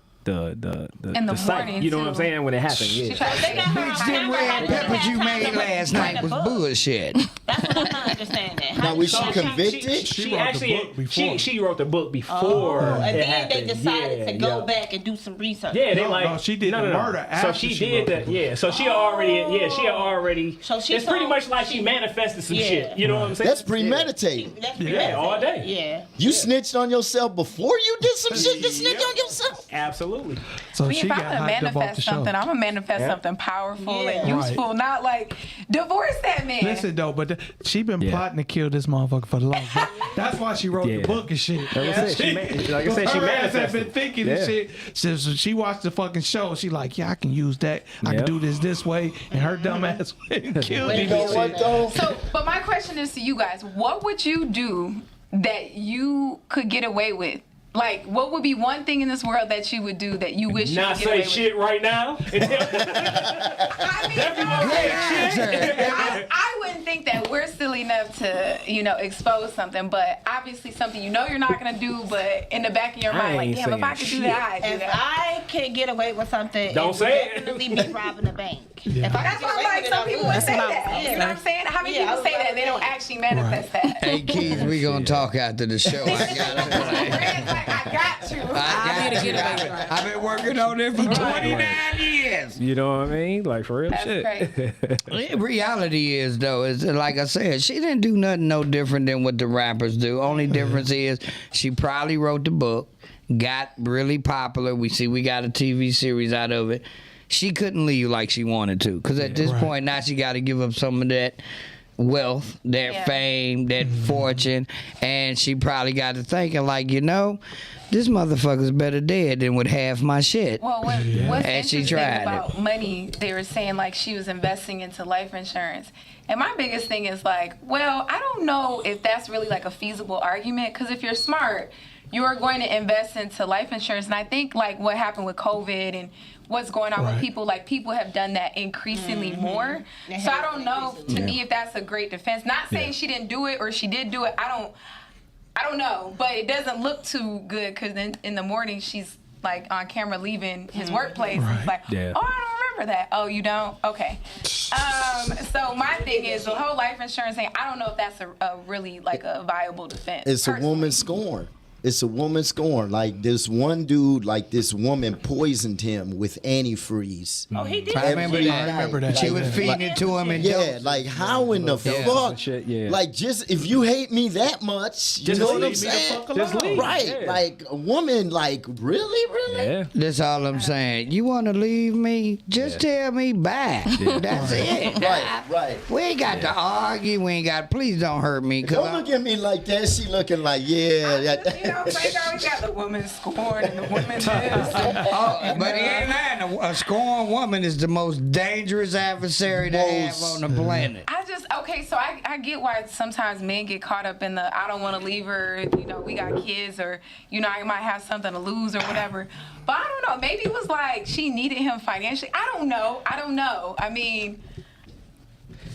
Speaker 4: site.
Speaker 6: morning,
Speaker 4: You know what I'm
Speaker 6: too.
Speaker 4: saying? When it happened,
Speaker 6: She
Speaker 4: yeah.
Speaker 6: tried to
Speaker 3: They got her
Speaker 5: Bitch,
Speaker 3: on
Speaker 5: them
Speaker 3: camera.
Speaker 5: red peppers you made last night was bullshit.
Speaker 3: That's what I'm not understanding.
Speaker 2: Now was she
Speaker 3: So
Speaker 2: convicted?
Speaker 1: She
Speaker 4: She
Speaker 1: wrote the
Speaker 4: actually
Speaker 1: book before.
Speaker 4: she wrote the book before
Speaker 3: and
Speaker 4: it
Speaker 3: then
Speaker 4: happened.
Speaker 3: they decided to go
Speaker 4: yeah.
Speaker 3: back and do some research.
Speaker 4: Yeah, they
Speaker 1: No,
Speaker 4: like
Speaker 1: no, she did the murder
Speaker 4: So
Speaker 1: after
Speaker 4: she
Speaker 1: she
Speaker 4: did
Speaker 1: wrote
Speaker 4: that.
Speaker 1: the book.
Speaker 4: Yeah, so she already.
Speaker 3: So she
Speaker 4: it's pretty
Speaker 3: told-
Speaker 4: much like she manifested some
Speaker 3: Yeah.
Speaker 4: shit. You know what I'm saying?
Speaker 2: That's premeditated.
Speaker 3: That's
Speaker 4: Yeah, all day.
Speaker 3: Yeah.
Speaker 2: You snitched on yourself before you did some shit to snitch on yourself.
Speaker 4: Absolutely.
Speaker 1: So
Speaker 6: if
Speaker 1: she
Speaker 6: I'm
Speaker 1: got
Speaker 6: gonna
Speaker 1: hyped up off the
Speaker 6: manifest
Speaker 1: show.
Speaker 6: something, I'm gonna manifest something powerful and
Speaker 3: Yeah.
Speaker 6: useful, not like divorce that man.
Speaker 1: Listen though, but she been
Speaker 4: Yeah.
Speaker 1: plotting to kill this motherfucker for the longest. That's why she wrote
Speaker 4: Yeah.
Speaker 1: the book and shit.
Speaker 4: Like I said, she
Speaker 1: Her ass had been
Speaker 4: manifested.
Speaker 1: thinking
Speaker 4: Yeah.
Speaker 1: and shit. So she watched the fucking show. She like, yeah, I can use that. I can
Speaker 4: Yep.
Speaker 1: do this way. And her dumb ass went and killed
Speaker 2: You
Speaker 1: him.
Speaker 2: know what though?
Speaker 6: So, but my question is to you guys: what would you do that you could get away with? Like, what would be one thing in this world that you would do that you wish
Speaker 4: Not
Speaker 6: you could get
Speaker 4: say
Speaker 6: away
Speaker 4: shit right now.
Speaker 6: with? I mean, I wouldn't think that we're silly enough to, expose something, but obviously something you're not gonna do, but in the back of your mind, like,
Speaker 4: ain't
Speaker 6: damn, if I
Speaker 4: saying
Speaker 6: could do that, I'd do
Speaker 3: If
Speaker 6: that.
Speaker 3: I could get away with something,
Speaker 4: Don't
Speaker 3: it
Speaker 4: say
Speaker 3: would
Speaker 4: it.
Speaker 3: definitely be robbing a bank. If I could
Speaker 6: That's
Speaker 3: get
Speaker 6: why I'm
Speaker 3: away
Speaker 6: like,
Speaker 3: with it,
Speaker 6: some
Speaker 3: I
Speaker 6: people
Speaker 3: would.
Speaker 6: would say that.
Speaker 3: Yeah.
Speaker 6: You know what I'm saying? How many
Speaker 3: Yeah, I
Speaker 6: people
Speaker 3: would
Speaker 6: say that
Speaker 3: rather
Speaker 6: they don't
Speaker 3: that.
Speaker 6: actually manifest that?
Speaker 5: Hey, Keith, we gonna talk after the show. I got
Speaker 6: Rand's like, I got you.
Speaker 5: I've been working on it for 29 years.
Speaker 4: You know what I mean? Like for real
Speaker 6: That's
Speaker 4: shit.
Speaker 6: crazy.
Speaker 5: Reality is though, is like I said, she didn't do nothing no different than what the rappers do. Only difference is she probably wrote the book, got really popular. We got a TV series out of it. She couldn't leave like she wanted to, because at this point now she got to give up some of that wealth, that fame, that fortune, and she probably got to thinking like, this motherfucker's better dead than with half my shit.
Speaker 6: Well, what's
Speaker 5: And she
Speaker 6: interesting
Speaker 5: tried
Speaker 6: about money, they were saying like she was investing into life insurance. And my biggest thing is like, well, I don't know if that's really like a feasible argument, because if you're smart, you're going to invest into life insurance. And I think like what happened with COVID and what's going on with people, like people have done that increasingly more. So I don't know, to me, if that's a great defense. Not saying she didn't do it or she did do it. I don't know, but it doesn't look too good, because then in the morning she's like on camera leaving his workplace. And it's like,
Speaker 4: Yeah.
Speaker 6: oh, I don't remember that. Oh, you don't? Okay. So my thing is the whole life insurance thing. I don't know if that's a really like a viable defense.
Speaker 2: It's a woman scorn. It's a woman scorn. Like this one dude, like this woman poisoned him with antifreeze.
Speaker 3: Oh, he did.
Speaker 5: I remember
Speaker 2: Every
Speaker 5: that.
Speaker 2: night.
Speaker 1: I remember that.
Speaker 5: She was feeding it to him and
Speaker 2: Yeah, like how in the fuck?
Speaker 4: Shit, yeah.
Speaker 2: Like just if you hate me that much, you
Speaker 4: Just
Speaker 2: know what
Speaker 4: leave
Speaker 2: I'm
Speaker 4: me the
Speaker 2: saying?
Speaker 1: fuck
Speaker 4: Just
Speaker 1: alone.
Speaker 4: leave.
Speaker 2: Right,
Speaker 4: Yeah.
Speaker 2: like a woman, like really?
Speaker 4: Yeah.
Speaker 5: That's all I'm saying. You want to leave me? Just tell me bye. That's it.
Speaker 2: Right.
Speaker 5: We ain't got to argue. We ain't got. Please don't hurt me.
Speaker 2: Don't look at me like that. She looking like
Speaker 6: Frank always got the woman scorn and the woman this.
Speaker 5: But he ain't lying. A scorned woman is the most dangerous adversary to have on the planet.
Speaker 6: I Okay, so I get why sometimes men get caught up in the I don't want to leave her, you know, we got kids, or, you know, I might have something to lose or whatever. But I don't know, maybe it was like she needed him financially. I don't know. I mean,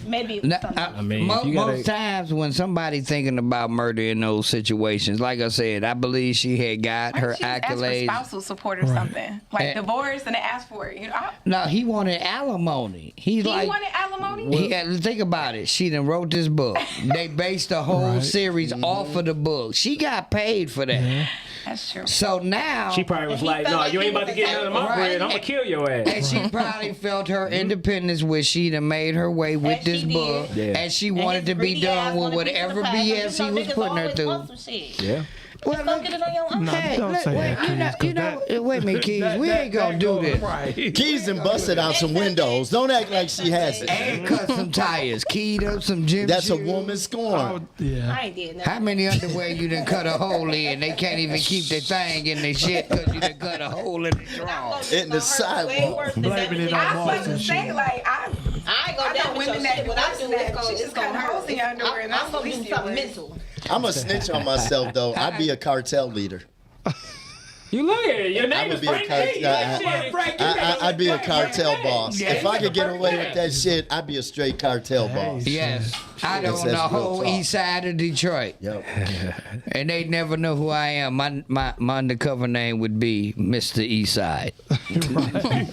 Speaker 3: Maybe.
Speaker 4: I mean,
Speaker 5: most times when somebody thinking about murder in those situations, like I said, I believe she had got her
Speaker 6: she asked for
Speaker 5: accolades.
Speaker 6: spousal support or something, like divorce, and they asked for it. You know,
Speaker 5: No, he wanted alimony. He
Speaker 6: wanted alimony.
Speaker 5: Think about it. She done wrote this book. They based the whole series off of the book. She got paid for that.
Speaker 1: Yeah.
Speaker 6: That's true.
Speaker 5: So now
Speaker 4: she probably was like, "No, you ain't about to get none of my bread. I'm gonna kill your ass."
Speaker 5: And she probably felt her independence when she done made her way with this book, and she wanted to be done with whatever BS he was putting her through.
Speaker 4: Yeah.
Speaker 5: Well,
Speaker 3: Go get it on your own.
Speaker 1: No,
Speaker 5: hey,
Speaker 1: don't say that, Keys,
Speaker 5: wait a minute, Keys. We ain't gonna do this.
Speaker 1: Right.
Speaker 2: Keys done busted out some windows. Don't act like she has it.
Speaker 5: And cut some tires, keyed up some gym
Speaker 2: That's a
Speaker 5: shoes.
Speaker 2: woman's scorn.
Speaker 1: Yeah.
Speaker 3: I ain't did nothing.
Speaker 5: How many underwear you done cut a hole in? They can't even keep their thing in their shit because you done cut a hole in the drawers.
Speaker 2: In the sidewalk.
Speaker 1: Blaming it on
Speaker 6: I was
Speaker 1: Marks
Speaker 6: supposed
Speaker 1: and
Speaker 6: to say,
Speaker 1: shit.
Speaker 6: like,
Speaker 3: I ain't gonna
Speaker 6: I know
Speaker 3: damage
Speaker 6: women
Speaker 3: your
Speaker 6: that
Speaker 3: shit. What I do is
Speaker 6: she just cut holes in your underwear, and
Speaker 3: I'm
Speaker 6: that's
Speaker 3: gonna
Speaker 6: the
Speaker 3: do
Speaker 6: least you
Speaker 3: something
Speaker 6: would.
Speaker 3: mental.
Speaker 2: I'm a snitch on myself though. I'd be a cartel leader.
Speaker 4: You look at it. Your name
Speaker 2: I would
Speaker 4: is
Speaker 2: be a
Speaker 4: Frank.
Speaker 2: cartel.
Speaker 4: Hey, that shit.
Speaker 2: I'd be a cartel boss.
Speaker 5: Yeah.
Speaker 2: If I could get away with that shit, I'd be a straight cartel boss.
Speaker 5: Yes, I
Speaker 2: Yes,
Speaker 5: don't know the
Speaker 2: that's real
Speaker 5: whole
Speaker 2: talk.
Speaker 5: east side of Detroit,
Speaker 2: Yep.
Speaker 5: and they never know who I am. My undercover name would be Mr. Eastside.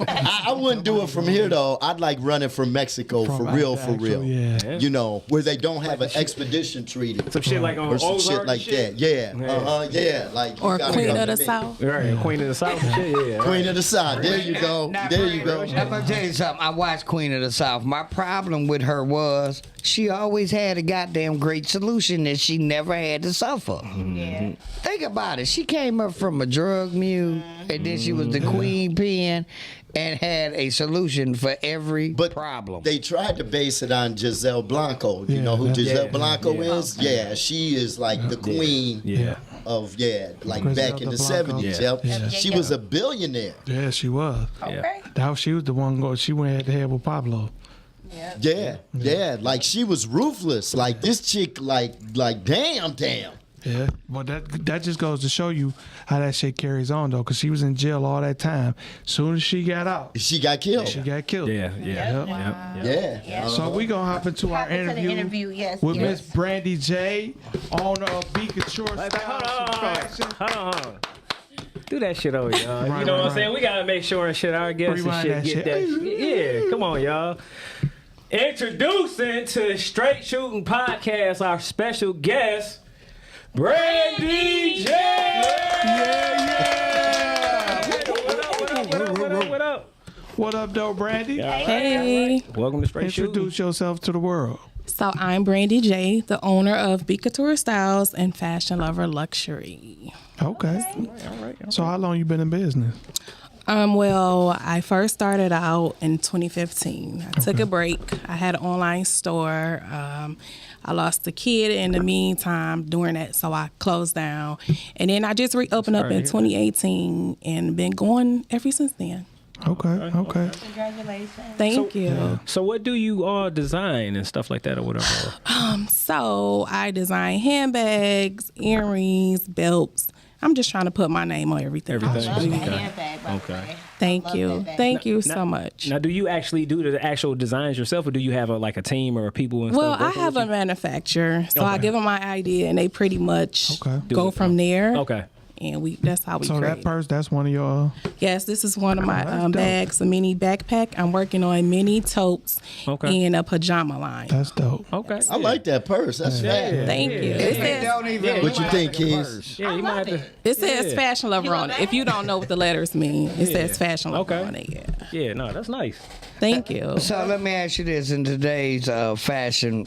Speaker 2: I wouldn't do it from here though. I'd like run it from Mexico for real, for real.
Speaker 1: Yeah.
Speaker 2: You know, where they don't have an expedition treaty
Speaker 4: Some shit like on
Speaker 2: or some
Speaker 4: Ozark
Speaker 2: shit like that. Yeah. Yeah. Like you
Speaker 7: Or
Speaker 2: gotta
Speaker 7: Queen
Speaker 2: come
Speaker 7: of the
Speaker 2: to me.
Speaker 7: South.
Speaker 4: Right, Queen of the South and shit, yeah.
Speaker 2: Queen of the South. There you go. There you go.
Speaker 5: I'm gonna tell you something. I watched Queen of the South. My problem with her was she always had a goddamn great solution that she never had to suffer.
Speaker 3: Yeah.
Speaker 5: Think about it. She came up from a drug mule, and then she was the queen pen, and had a solution for every problem.
Speaker 2: They tried to base it on Giselle Blanco. You know who Giselle Blanco is? Yeah, she is like the queen of like
Speaker 1: Griselda
Speaker 2: back in the
Speaker 1: Blanco.
Speaker 2: 70s.
Speaker 1: Yeah.
Speaker 2: Yep.
Speaker 1: Yeah.
Speaker 2: She was a billionaire.
Speaker 1: Yeah, she was.
Speaker 6: Okay.
Speaker 1: She was the one going. She went head to head with Pablo.
Speaker 2: Yeah. Like she was ruthless. Like this chick, like damn.
Speaker 1: Yeah, but that just goes to show you how that shit carries on though, because she was in jail all that time. Soon as she got out,
Speaker 2: She got killed.
Speaker 1: she got killed.
Speaker 2: Yeah.
Speaker 1: So we gonna hop into our
Speaker 3: Hop into the interview, yes,
Speaker 1: with
Speaker 3: yes.
Speaker 1: Miss Brandy J, owner of Beacon Short
Speaker 4: Hold on. Do that shit over, y'all.
Speaker 1: Right,
Speaker 4: You know what I'm
Speaker 1: right.
Speaker 4: saying? We gotta make sure and shit our guests
Speaker 1: Rewind
Speaker 4: and shit
Speaker 1: that
Speaker 4: get
Speaker 1: shit.
Speaker 4: that. Yeah, come on, y'all. Introducing to Str8 Shoot'N podcast, our special guest, Brandy J. What up?
Speaker 1: What up, though, Brandy?
Speaker 7: Hey.
Speaker 4: Welcome to Str8 Shoot'N.
Speaker 1: Introduce yourself to the world.
Speaker 7: So I'm Brandy J, the owner of Beacon Styles and Fashion Lover Luxury.
Speaker 1: Okay. So how long you been in business?
Speaker 7: Well, I first started out in 2015. I took a break. I had an online store. I lost a kid in the meantime during that, so I closed down. And then I just reopened up in 2018 and been going ever since then.
Speaker 1: Okay.
Speaker 3: Congratulations.
Speaker 7: Thank you.
Speaker 4: So what do you all design and stuff like that or whatever?
Speaker 7: So I design handbags, earrings, belts. I'm just trying to put my name on everything.
Speaker 3: Love that handbag, by the
Speaker 4: Okay.
Speaker 3: way.
Speaker 7: Thank
Speaker 3: Love
Speaker 7: you.
Speaker 3: that bag.
Speaker 7: Thank you so much.
Speaker 4: Now, do you actually do the actual designs yourself, or do you have a team or people and
Speaker 7: Well,
Speaker 4: stuff?
Speaker 7: I
Speaker 4: working
Speaker 7: have
Speaker 4: with
Speaker 7: a manufacturer, so I
Speaker 4: Okay.
Speaker 7: give them my idea, and they pretty much go from there.
Speaker 4: you? Okay.
Speaker 7: And that's how we
Speaker 1: So
Speaker 7: create.
Speaker 1: that purse, that's one of your.
Speaker 7: Yes, this is one of my
Speaker 1: that's dope.
Speaker 7: bags, a mini backpack. I'm working on mini totes
Speaker 4: Okay.
Speaker 7: and a pajama line.
Speaker 1: That's dope.
Speaker 4: Okay.
Speaker 2: I like that purse. That's fat.
Speaker 7: Thank you. It says,
Speaker 2: What you think, Keys?
Speaker 4: Yeah, you might have to.
Speaker 7: it says Fashion Lover on it. If you don't know what the letters mean, it says Fashion Lover
Speaker 4: Okay.
Speaker 7: on it. Yeah.
Speaker 4: Yeah, no, that's nice.
Speaker 7: Thank you.
Speaker 5: So let me ask you this: in today's fashion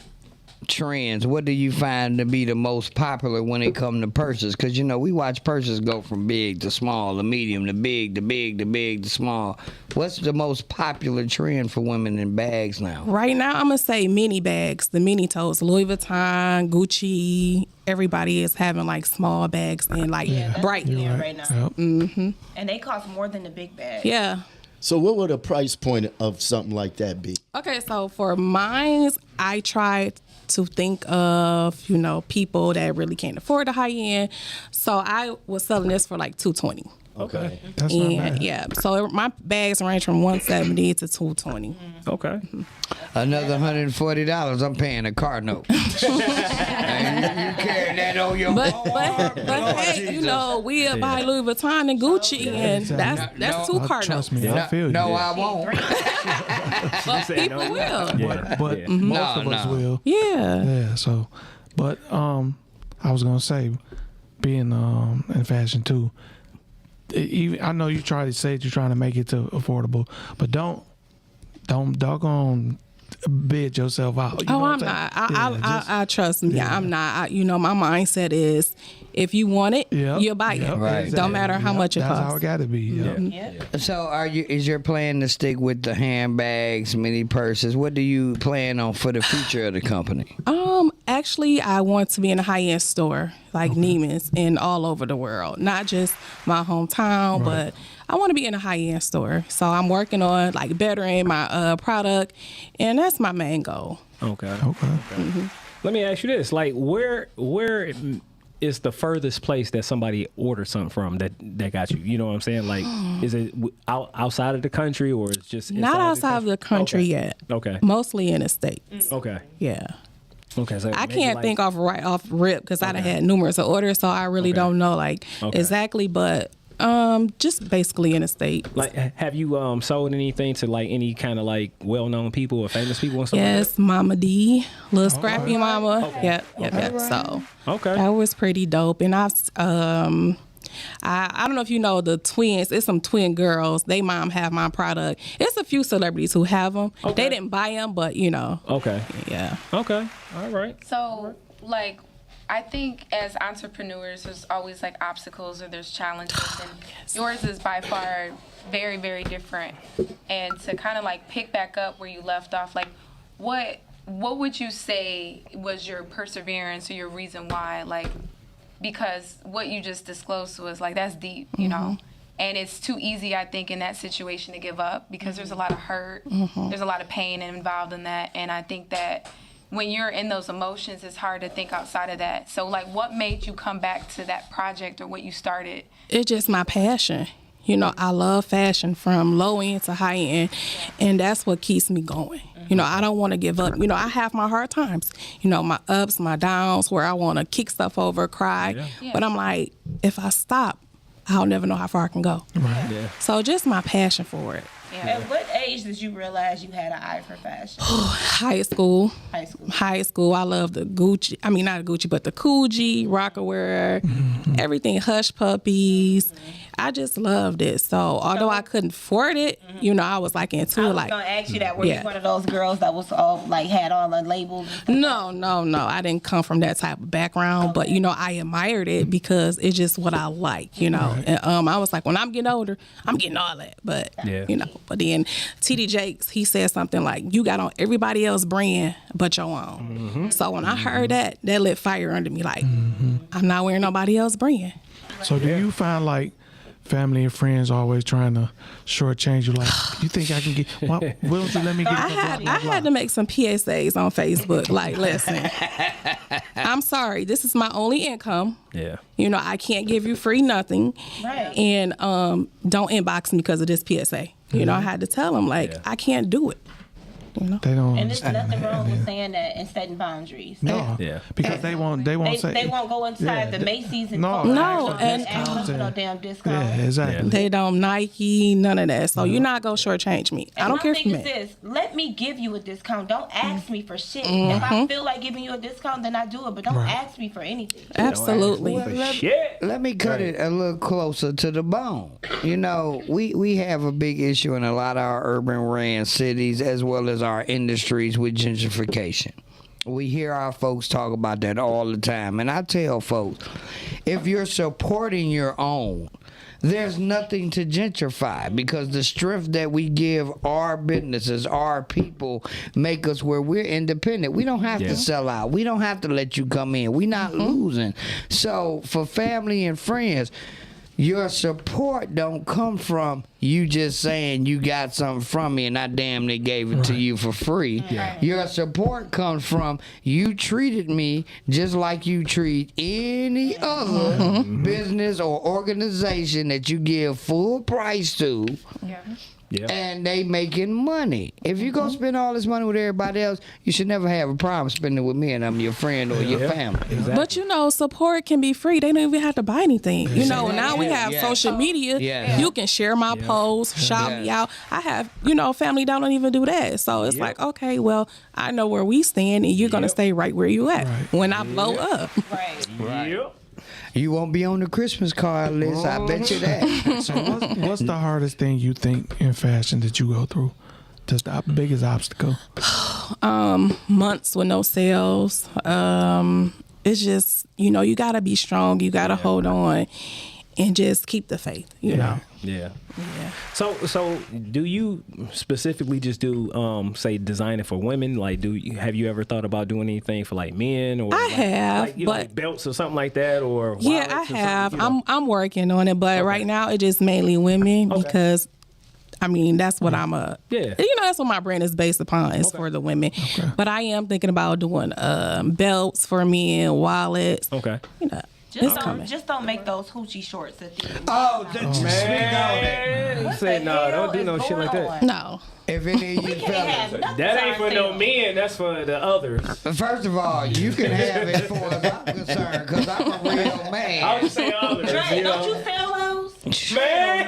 Speaker 5: trends, what do you find to be the most popular when it comes to purses? Because we watch purses go from big to small, to medium to big, to big to big to small. What's the most popular trend for women in bags now?
Speaker 7: Right now, I'm gonna say mini bags, the mini totes, Louis Vuitton, Gucci. Everybody is having like small bags and like bright.
Speaker 3: Yeah, right now.
Speaker 1: Yep.
Speaker 3: And they cost more than the big bag.
Speaker 7: Yeah.
Speaker 2: So what would a price point of something like that be?
Speaker 7: Okay, so for mine, I tried to think of, people that really can't afford the high end. So I was selling this for like $220.
Speaker 2: Okay.
Speaker 1: That's not bad.
Speaker 7: Yeah, so my bags range from $170 to $220.
Speaker 4: Okay.
Speaker 5: Another $140, I'm paying a car note. And you carry that on your
Speaker 7: But
Speaker 5: arm. Lord
Speaker 7: hey,
Speaker 5: Jesus.
Speaker 7: we'll buy Louis Vuitton and Gucci, and that's two car
Speaker 1: Trust
Speaker 7: notes.
Speaker 1: me, I feel you.
Speaker 5: No, I won't.
Speaker 7: But people will.
Speaker 4: Yeah.
Speaker 1: But most of us will.
Speaker 7: Yeah.
Speaker 1: Yeah. So, but I was gonna say, being in fashion too. Even I know you try to say you're trying to make it to affordable, but don't doggone bid yourself out. You know
Speaker 7: I'm
Speaker 1: what
Speaker 7: not.
Speaker 1: saying?
Speaker 7: I trust me.
Speaker 1: Yeah.
Speaker 7: I'm not. My mindset is, if you want it,
Speaker 1: Yep,
Speaker 7: you'll buy it.
Speaker 1: yep,
Speaker 5: Right.
Speaker 1: exactly.
Speaker 7: Don't matter how
Speaker 1: Yep,
Speaker 7: much it
Speaker 1: that's
Speaker 7: costs.
Speaker 1: how it got to be. Yep.
Speaker 3: Yep.
Speaker 5: So is your plan to stick with the handbags, mini purses? What do you plan on for the future of the company?
Speaker 7: Actually, I want to be in a high-end store like Neiman's and all over the world, not just my hometown, but I want to be in a high-end store. So I'm working on like bettering my product, and that's my main goal.
Speaker 4: Okay.
Speaker 1: Okay.
Speaker 4: Let me ask you this: like, where is the furthest place that somebody ordered something from that got you? You know what I'm saying? Like, is it outside of the country, or is it just
Speaker 7: Not outside of the country yet.
Speaker 4: Okay.
Speaker 7: Mostly in the States.
Speaker 4: Okay.
Speaker 7: Yeah.
Speaker 4: Okay. So
Speaker 7: I
Speaker 4: maybe
Speaker 7: can't
Speaker 4: like-
Speaker 7: think off rip because I done had numerous orders, so I really don't know like exactly, but just basically in the States.
Speaker 4: Like, have you sold anything to like any kind of like well-known people or famous people and stuff?
Speaker 7: Yes, Mama D, little scrappy mama. Yep. So
Speaker 4: Okay.
Speaker 7: that was pretty dope. And I don't know if you know the twins. It's some twin girls. They mom have my product. It's a few celebrities who have them.
Speaker 4: Okay.
Speaker 7: They didn't buy them, but
Speaker 4: Okay.
Speaker 7: yeah.
Speaker 4: Okay. All right.
Speaker 6: So, like, I think as entrepreneurs, there's always like obstacles or there's challenges, and yours is by far very, very different. And to kind of like pick back up where you left off, like, what would you say was your perseverance or your reason why? Like, because what you just disclosed to us, like, that's deep, you know. And it's too easy, I think, in that situation to give up because there's a lot of hurt, there's a lot of pain involved in that, and I think that when you're in those emotions, it's hard to think outside of that. So, like, what made you come back to that project or what you started?
Speaker 7: It's just my passion. I love fashion from low end to high end, and that's what keeps me going. I don't want to give up. I have my hard times, my ups, my downs, where I want to kick stuff over, cry.
Speaker 6: Yeah.
Speaker 7: But I'm like, if I stop, I'll never know how far I can go.
Speaker 1: Right.
Speaker 4: Yeah.
Speaker 7: So just my passion for it.
Speaker 3: At what age did you realize you had an eye for fashion?
Speaker 7: High school. High school. I love the Gucci. I mean, not Gucci, but the Coogee, Rockaware, everything, Hush Puppies. I just loved it. So although I couldn't afford it, I was like into
Speaker 3: I was
Speaker 7: like.
Speaker 3: gonna ask you that. Were you one of those girls that was all like had all the labels?
Speaker 7: No. I didn't come from that type of background, but I admired it because it's just what I like, And I was like, when I'm getting older, I'm getting all that. But but then TD Jakes, he said something like, you got on everybody else's brand but your own. So when I heard that lit fire under me. Like, I'm not wearing nobody else's brand.
Speaker 1: So do you find like family and friends always trying to shortchange you? Like, you think I can get? Why don't you let me get?
Speaker 7: I had to make some PSAs on Facebook. Like, listen, I'm sorry, this is my only income.
Speaker 4: Yeah.
Speaker 7: I can't give you free nothing.
Speaker 3: Right.
Speaker 7: And don't inbox me because of this PSA. I had to tell them like I can't do it.
Speaker 1: They don't.
Speaker 3: And there's
Speaker 1: understand.
Speaker 3: nothing wrong with saying that and setting boundaries.
Speaker 1: No.
Speaker 4: Yeah.
Speaker 1: Because they won't say.
Speaker 3: They won't go inside the Macy's and
Speaker 1: No,
Speaker 7: No,
Speaker 3: and
Speaker 7: and-
Speaker 3: ask for no damn discount.
Speaker 1: Yeah, exactly.
Speaker 7: They don't Nike, none of that. So you're not gonna shortchange me. I
Speaker 3: And
Speaker 7: don't
Speaker 3: my
Speaker 7: care
Speaker 3: thing
Speaker 7: for
Speaker 3: is
Speaker 7: me.
Speaker 3: this: let me give you a discount. Don't ask me for shit. If I feel like giving you a discount, then I do it. But don't ask me for anything.
Speaker 7: Absolutely.
Speaker 4: Shit.
Speaker 5: Let me cut it a little closer to the bone. We have a big issue in a lot of our urban ran cities as well as our industries with gentrification. We hear our folks talk about that all the time. And I tell folks, if you're supporting your own, there's nothing to gentrify because the strength that we give our businesses, our people, make us where we're independent. We don't have to sell out. We don't have to let you come in. We're not losing. So for family and friends, your support don't come from you just saying you got something from me and I damn near gave it to you for free.
Speaker 6: Yeah.
Speaker 5: Your support comes from you treated me just like you treat any other business or organization that you give full price to.
Speaker 6: Yeah.
Speaker 4: Yeah.
Speaker 5: And they making money. If you go spend all this money with everybody else, you should never have a problem spending it with me and I'm your friend or your family.
Speaker 4: Exactly.
Speaker 7: But you know, support can be free. They don't even have to buy anything. You know, now we have
Speaker 5: Yeah.
Speaker 7: social media.
Speaker 5: Yeah.
Speaker 7: You can share my posts, shout me out. I have, you know, family that don't even do that. So it's like, okay, well, I know where we stand and you're gonna stay right where you at when I blow up.
Speaker 3: Right.
Speaker 4: Yep.
Speaker 5: You won't be on the Christmas card list, I bet you that.
Speaker 1: So what's the hardest thing you think in fashion that you go through? Just the biggest obstacle?
Speaker 7: Months with no sales. It's just, you know, you gotta be strong. You gotta hold on and just keep the faith, you know.
Speaker 4: Yeah. So do you specifically just do say designing for women? Like, have you ever thought about doing anything for like men or?
Speaker 7: I
Speaker 4: like,
Speaker 7: have,
Speaker 4: like, you know,
Speaker 7: but
Speaker 4: like belts or something like that, or
Speaker 7: yeah, I
Speaker 4: wallets or
Speaker 7: have.
Speaker 4: something, you know?
Speaker 7: I'm working on it, but right now it's just mainly women because. I mean, that's what I'm you know, that's what my brand is based upon, is for the women. But I am thinking about doing belts for men, wallets.
Speaker 4: Okay.
Speaker 7: You know, it's coming.
Speaker 3: Just don't make those hoochie shorts at the end.
Speaker 4: Man, say no, don't do no shit like that.
Speaker 7: No.
Speaker 5: If any of you fellas,
Speaker 4: That ain't for no men. That's for the others.
Speaker 5: first of all, you can have it for as I'm concerned, because I'm a real man.
Speaker 4: I was just saying others.
Speaker 3: Dre,
Speaker 4: You
Speaker 3: don't you
Speaker 4: know?
Speaker 3: sell those?
Speaker 4: Man.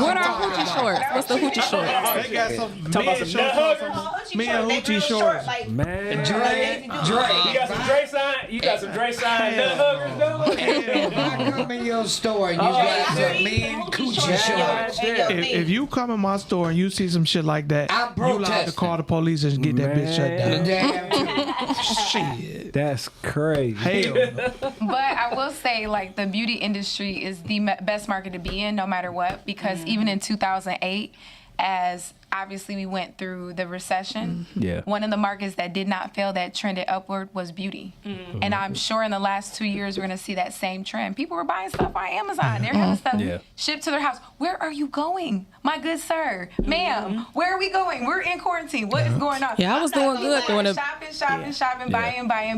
Speaker 7: What are hoochie shorts? What's the hoochie shorts?
Speaker 1: They got some
Speaker 4: Talking about some nut huggers.
Speaker 1: Me and hoochie shorts.
Speaker 4: Man.
Speaker 5: Dre,
Speaker 4: You got some Dre sign? You got some Dre sign nut huggers, though?
Speaker 5: if I come in your store and you got some mean coochie shorts,
Speaker 1: If you come in my store and you see some shit like that,
Speaker 5: I'm
Speaker 1: you allowed to
Speaker 5: protesting.
Speaker 1: call the police and get that bitch shut down.
Speaker 5: damn
Speaker 1: Shit.
Speaker 4: That's crazy.
Speaker 1: Hell.
Speaker 6: But I will say, like, the beauty industry is the best market to be in, no matter what, because even in 2008, as obviously we went through the recession,
Speaker 4: Yeah.
Speaker 6: one of the markets that did not fail, that trended upward, was beauty. And I'm sure in the last 2 years, we're going to see that same trend. People were buying stuff on Amazon. They're having stuff
Speaker 4: Yeah.
Speaker 6: shipped to their house. Where are you going? My good sir, ma'am, where are we going? We're in quarantine. What is going on?
Speaker 7: Yeah, I was
Speaker 6: I'm not
Speaker 7: doing good
Speaker 6: going
Speaker 7: during the-
Speaker 6: shopping,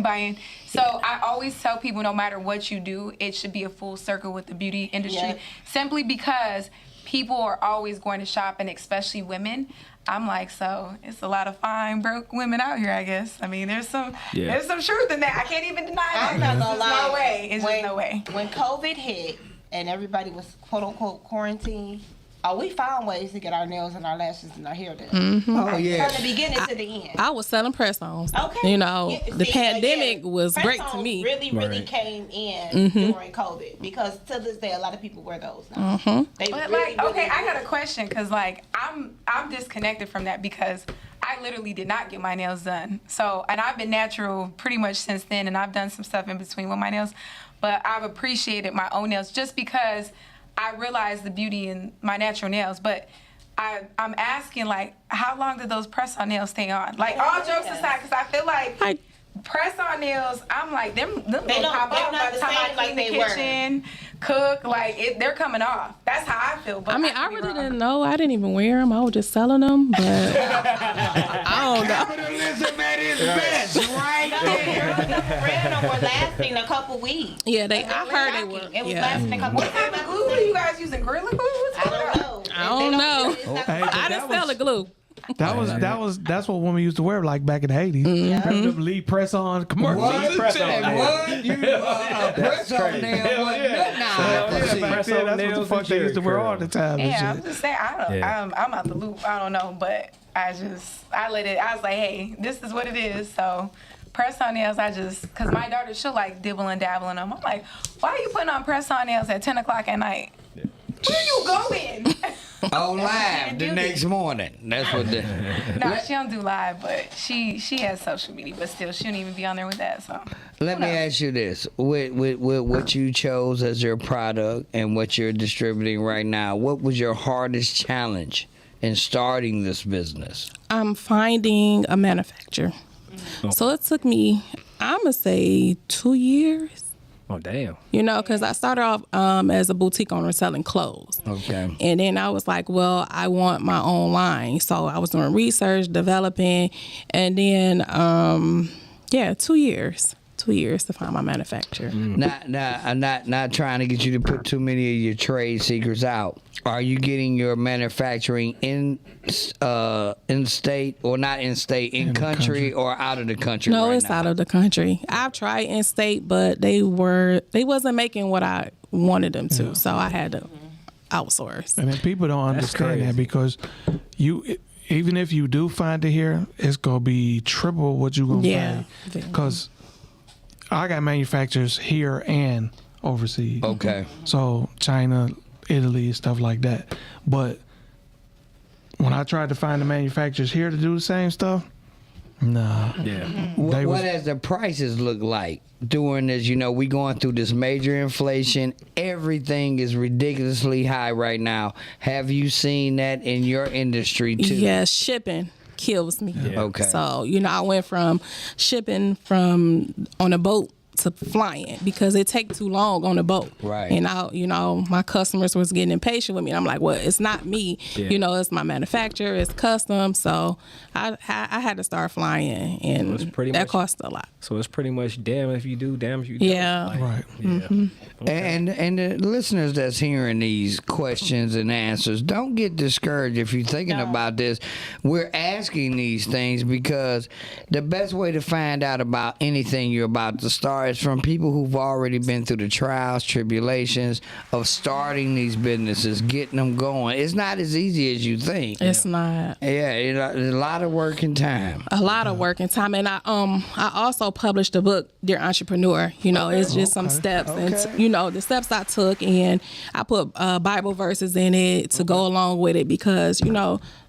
Speaker 6: buying. So I always tell people, no matter what you do, it should be a full circle with the beauty industry,
Speaker 3: Yeah.
Speaker 6: simply because people are always going to shop, and especially women. I'm like, so it's a lot of fine broke women out here, I guess. I mean, there's some truth in that. I can't even deny that.
Speaker 3: I'm not gonna
Speaker 6: There's
Speaker 3: lie.
Speaker 6: no way. It's just no way.
Speaker 3: When COVID hit and everybody was quote unquote quarantined, we found ways to get our nails and our lashes and our hair done.
Speaker 5: Oh, yeah.
Speaker 3: From the beginning to the end.
Speaker 7: I was selling press-ons.
Speaker 3: Okay.
Speaker 7: You know,
Speaker 3: Yeah,
Speaker 7: the
Speaker 3: see,
Speaker 7: pandemic
Speaker 3: again,
Speaker 7: was great to
Speaker 3: press-ons
Speaker 7: me.
Speaker 3: Really came in during COVID, because to this day a lot of people wear those now. They
Speaker 6: But
Speaker 3: really,
Speaker 6: like, okay,
Speaker 3: really
Speaker 6: I got a question, because like I'm disconnected from that, because I literally did not get my nails done. So, and I've been natural pretty much since then, and I've done some stuff in between with my nails, but I've appreciated my own nails just because I realized the beauty in my natural nails. But I'm asking, like, how long did those press-on nails stay on? Like, all jokes aside, because I feel like press-on nails, I'm like, them
Speaker 3: They
Speaker 6: gonna
Speaker 3: don't-
Speaker 6: pop
Speaker 3: they're
Speaker 6: off
Speaker 3: not
Speaker 6: by the
Speaker 3: the
Speaker 6: time I
Speaker 3: same like
Speaker 6: clean the
Speaker 3: they were.
Speaker 6: kitchen, cook, like, they're coming off. That's how I feel. But
Speaker 7: I mean,
Speaker 6: could
Speaker 7: I
Speaker 6: be
Speaker 7: really
Speaker 6: wrong.
Speaker 7: didn't know. I didn't even wear them. I was just selling them, but I don't know.
Speaker 5: Capitalism at its best, right there.
Speaker 3: Brand were lasting a couple weeks.
Speaker 7: Yeah, I heard they were.
Speaker 3: It was
Speaker 7: Yeah.
Speaker 3: lasting a couple
Speaker 6: What type of glue are you guys using? Gorilla glue? What's
Speaker 3: I
Speaker 6: going
Speaker 3: don't
Speaker 6: on?
Speaker 3: know.
Speaker 7: I don't know.
Speaker 3: It's not-
Speaker 1: Hey, but
Speaker 7: I
Speaker 1: that
Speaker 7: didn't
Speaker 1: was-
Speaker 7: sell the glue.
Speaker 1: That's what women used to wear like back in the 80s. Remember them Lee press on commercials?
Speaker 5: What?
Speaker 4: Press on.
Speaker 5: Say what? You press on nail wasn't nothing I ever seen.
Speaker 4: Press
Speaker 1: Yeah,
Speaker 4: on
Speaker 1: that's what
Speaker 4: nails
Speaker 1: the fuck
Speaker 4: and
Speaker 1: they used to wear
Speaker 4: Jerry
Speaker 1: all the time and
Speaker 6: Yeah, I'm
Speaker 1: shit.
Speaker 6: just saying, I'm out the loop. I don't know, but I let it, I was like, hey, this is what it is. So press on nails, because my daughter, she'll like dibble and dabble in them. I'm like, why are you putting on press on nails at 10 o'clock at night? Where you going?
Speaker 5: On live the next morning. That's what the.
Speaker 6: No, she don't do live, but she has social media, but still, she don't even be on there with that. So
Speaker 5: Let me ask you this: with what you chose as your product and what you're distributing right now, what was your hardest challenge in starting this business?
Speaker 7: I'm finding a manufacturer. So it took me, I'm going to say 2 years.
Speaker 4: Oh, damn.
Speaker 7: You know, because I started off as a boutique owner selling clothes.
Speaker 5: Okay.
Speaker 7: And then I was like, well, I want my own line. So I was doing research, developing, and then, 2 years. 2 years to find my manufacturer.
Speaker 5: I'm not trying to get you to put too many of your trade secrets out. Are you getting your manufacturing in state or not in state, in country or out of the country?
Speaker 7: No,
Speaker 5: right
Speaker 7: it's
Speaker 5: now?
Speaker 7: out of the country. I've tried in state, but they wasn't making what I wanted them to, so I had to outsource.
Speaker 1: And then people don't understand that because even if you do find it here, it's gonna be triple what you gonna pay. Because I got manufacturers here and overseas.
Speaker 5: Okay.
Speaker 1: So China, Italy, stuff like that. But when I tried to find the manufacturers here to do the same stuff, nah.
Speaker 4: Yeah.
Speaker 5: What does the prices look like during this? You know, we going through this major inflation. Everything is ridiculously high right now. Have you seen that in your industry too?
Speaker 7: Yeah, shipping kills me.
Speaker 4: Yeah.
Speaker 5: Okay.
Speaker 7: So, I went from shipping from on a boat to flying because it take too long on the boat.
Speaker 5: Right.
Speaker 7: And my customers was getting impatient with me. And I'm like, well, it's not me.
Speaker 4: Yeah.
Speaker 7: It's my manufacturer, it's custom. So I had to start flying, and
Speaker 4: it's pretty
Speaker 7: that
Speaker 4: much-
Speaker 7: cost a lot.
Speaker 4: So it's pretty much damn if you do, damn if you don't.
Speaker 7: Yeah.
Speaker 4: Like,
Speaker 1: Right.
Speaker 4: Yeah.
Speaker 5: And the listeners that's hearing these questions and answers, don't get discouraged if you're thinking about this. We're asking these things because the best way to find out about anything you're about to start is from people who've already been through the trials, tribulations of starting these businesses, getting them going. It's not as easy as you think.
Speaker 7: It's not.
Speaker 5: Yeah, there's a lot of work and time.
Speaker 7: A lot of work and time, and I also published a book, Dear Entrepreneur. It's just some steps, and the steps I took, and I put Bible verses in it to go along with it because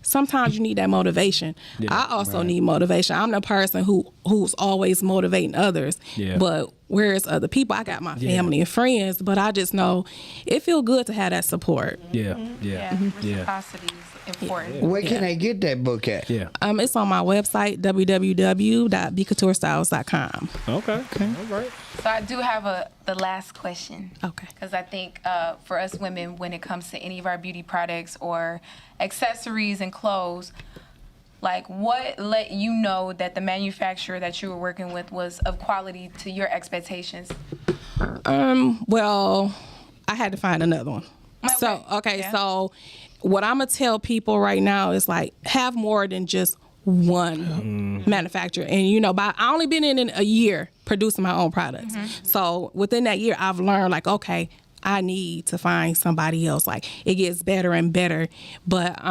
Speaker 7: sometimes you need that motivation. I also need motivation. I'm the person who's always motivating others.
Speaker 4: Yeah.
Speaker 7: But whereas other people, I got my family and friends, but I just know it feel good to have that support.
Speaker 4: Yeah. Yeah. Yeah.
Speaker 6: Reciprocity is important.
Speaker 5: Where can they get that book at?
Speaker 4: Yeah.
Speaker 7: It's on my website, www.bcouturestyles.com.
Speaker 4: Okay. All right.
Speaker 6: So I do have the last question.
Speaker 7: Okay.
Speaker 6: Because I think for us women, when it comes to any of our beauty products or accessories and clothes, like what let you know that the manufacturer that you were working with was of quality to your expectations?
Speaker 7: Well, I had to find another one. So what I'm gonna tell people right now is like have more than just one manufacturer. And I only been in a year producing my own products. So within that year, I've learned like, okay, I need to find somebody else. Like it gets better and better. But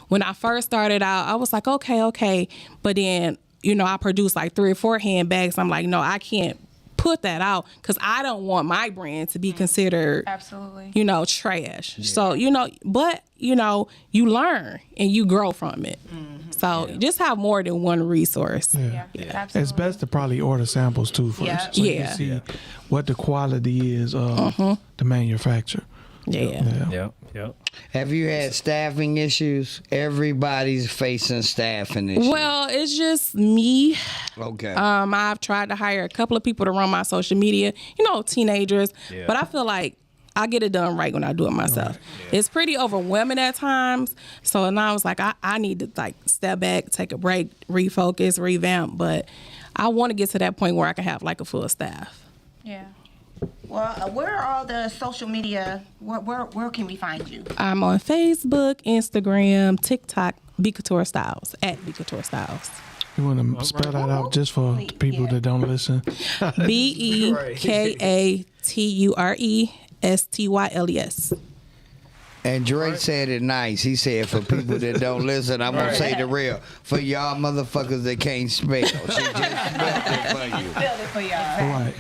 Speaker 7: when I first started out, I was like, okay. But then, I produced like 3 or 4 handbags. I'm like, no, I can't put that out because I don't want my brand to be considered
Speaker 6: Absolutely.
Speaker 7: Trash. So but you learn and you grow from it. So just have more than one resource.
Speaker 6: Yeah. Absolutely.
Speaker 1: It's best to probably order samples too first,
Speaker 6: Yeah.
Speaker 1: so you can see what the quality is of the manufacturer.
Speaker 7: Yeah.
Speaker 4: Yep.
Speaker 5: Have you had staffing issues? Everybody's facing staffing issues.
Speaker 7: Well, it's just me.
Speaker 5: Okay.
Speaker 7: I've tried to hire a couple of people to run my social media, teenagers, but I feel like I get it done right when I do it myself. Right. Yeah. It's pretty overwhelming at times. So now I was like, I need to like step back, take a break, refocus, revamp. But I want to get to that point where I can have like a full staff.
Speaker 6: Yeah.
Speaker 3: Well, where are all the social media? Where can we find you?
Speaker 7: I'm on Facebook, Instagram, TikTok, Couture Styles, at Couture Styles.
Speaker 1: You want to spell that out just for the people that don't listen? BEKATURESTYLES.
Speaker 5: And Drake said it nice. He said, for people that don't listen, I'm going to say the real. For y'all motherfuckers that can't spell. She just spelled it for you.
Speaker 3: Spelled it for y'all.
Speaker 1: Right.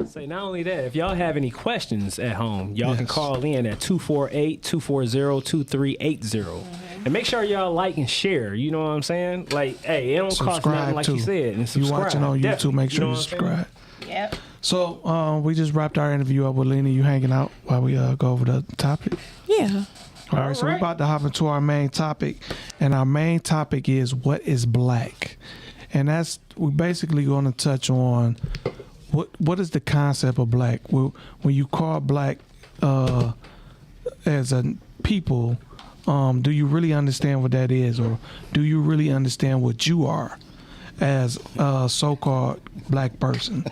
Speaker 4: Say not only that, if y'all have any questions at home, y'all can call in at 248-240-2380. And make sure y'all like and share. You know what I'm saying? Like, hey, it don't cost nothing, like you said. And
Speaker 1: you watching on YouTube, make sure you subscribe.
Speaker 3: Yep.
Speaker 1: So we just wrapped our interview up with Lena. You hanging out while we go over the topic?
Speaker 7: Yeah.
Speaker 1: All right, so we're about to hop into our main topic. And our main topic is what is black? And we're basically going to touch on what is the concept of black? When you call black as a people, do you really understand what that is, or do you really understand what you are as a so-called black person?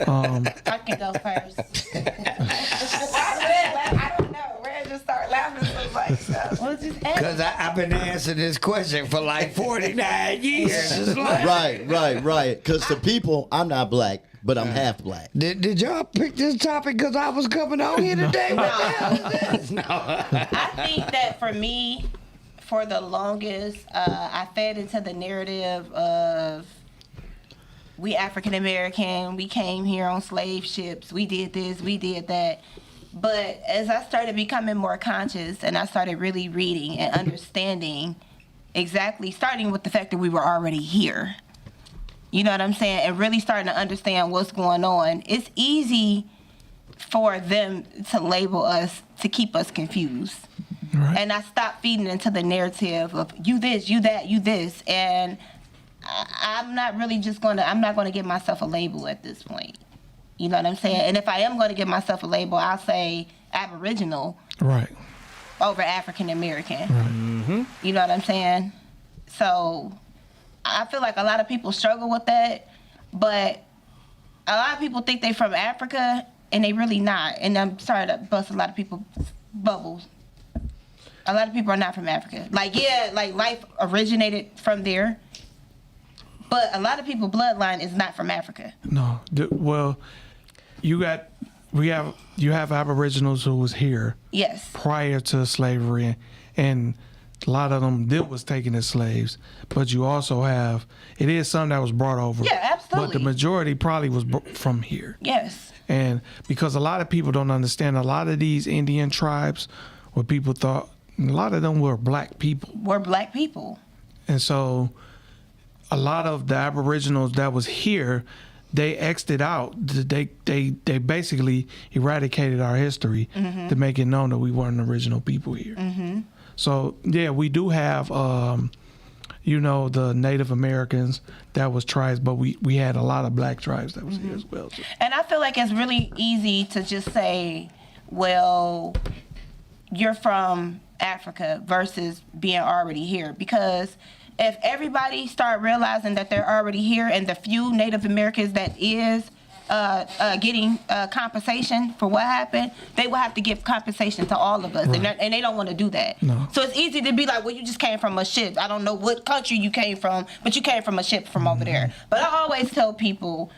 Speaker 3: I can go first. I don't know. Red just start laughing so much.
Speaker 5: Because I've been answering this question for like 49 years. It's like,
Speaker 2: Right. Because the people, I'm not black, but I'm half black.
Speaker 5: Did y'all pick this topic because I was coming on here today? What the hell is this? No.
Speaker 3: I think that for me, for the longest, I fed into the narrative of we African American, we came here on slave ships, we did this, we did that. But as I started becoming more conscious and I started really reading and understanding exactly, starting with the fact that we were already here, you know what I'm saying, and really starting to understand what's going on, it's easy for them to label us to keep us confused.
Speaker 1: Right.
Speaker 3: And I stopped feeding into the narrative of you this, you that, you this. And I'm not really I'm not going to give myself a label at this point. You know what I'm saying? And if I am going to give myself a label, I'll say Aboriginal.
Speaker 1: Right.
Speaker 3: Over African American.
Speaker 1: Right.
Speaker 4: Mm-hmm.
Speaker 3: You know what I'm saying? So I feel like a lot of people struggle with that, but a lot of people think they from Africa and they really not. And I'm sorry to bust a lot of people's bubbles. A lot of people are not from Africa. Like, yeah, like life originated from there, but a lot of people bloodline is not from Africa.
Speaker 1: No. Well, you have Aboriginals who was here
Speaker 3: Yes.
Speaker 1: prior to slavery, and a lot of them was taken as slaves. But you also have, it is some that was brought over.
Speaker 3: Yeah, absolutely.
Speaker 1: But the majority probably was from here.
Speaker 3: Yes.
Speaker 1: And because a lot of people don't understand, a lot of these Indian tribes, what people thought, a lot of them were black people.
Speaker 3: We're black people.
Speaker 1: And so a lot of the Aboriginals that was here, they exited out. They basically eradicated our history to make it known that we weren't original people here. Mm-hmm. So, yeah, we do have, the Native Americans that was tribes, but we had a lot of black tribes that was here as well. So.
Speaker 3: And I feel like it's really easy to just say, well, you're from Africa versus being already here, because if everybody start realizing that they're already here and the few Native Americans that is getting compensation for what happened, they will have to give compensation to all of us,
Speaker 1: Right.
Speaker 3: and they don't want to do that.
Speaker 1: No.
Speaker 3: So it's easy to be like, well, you just came from a ship. I don't know what country you came from, but you came from a ship from over there. But I always tell people,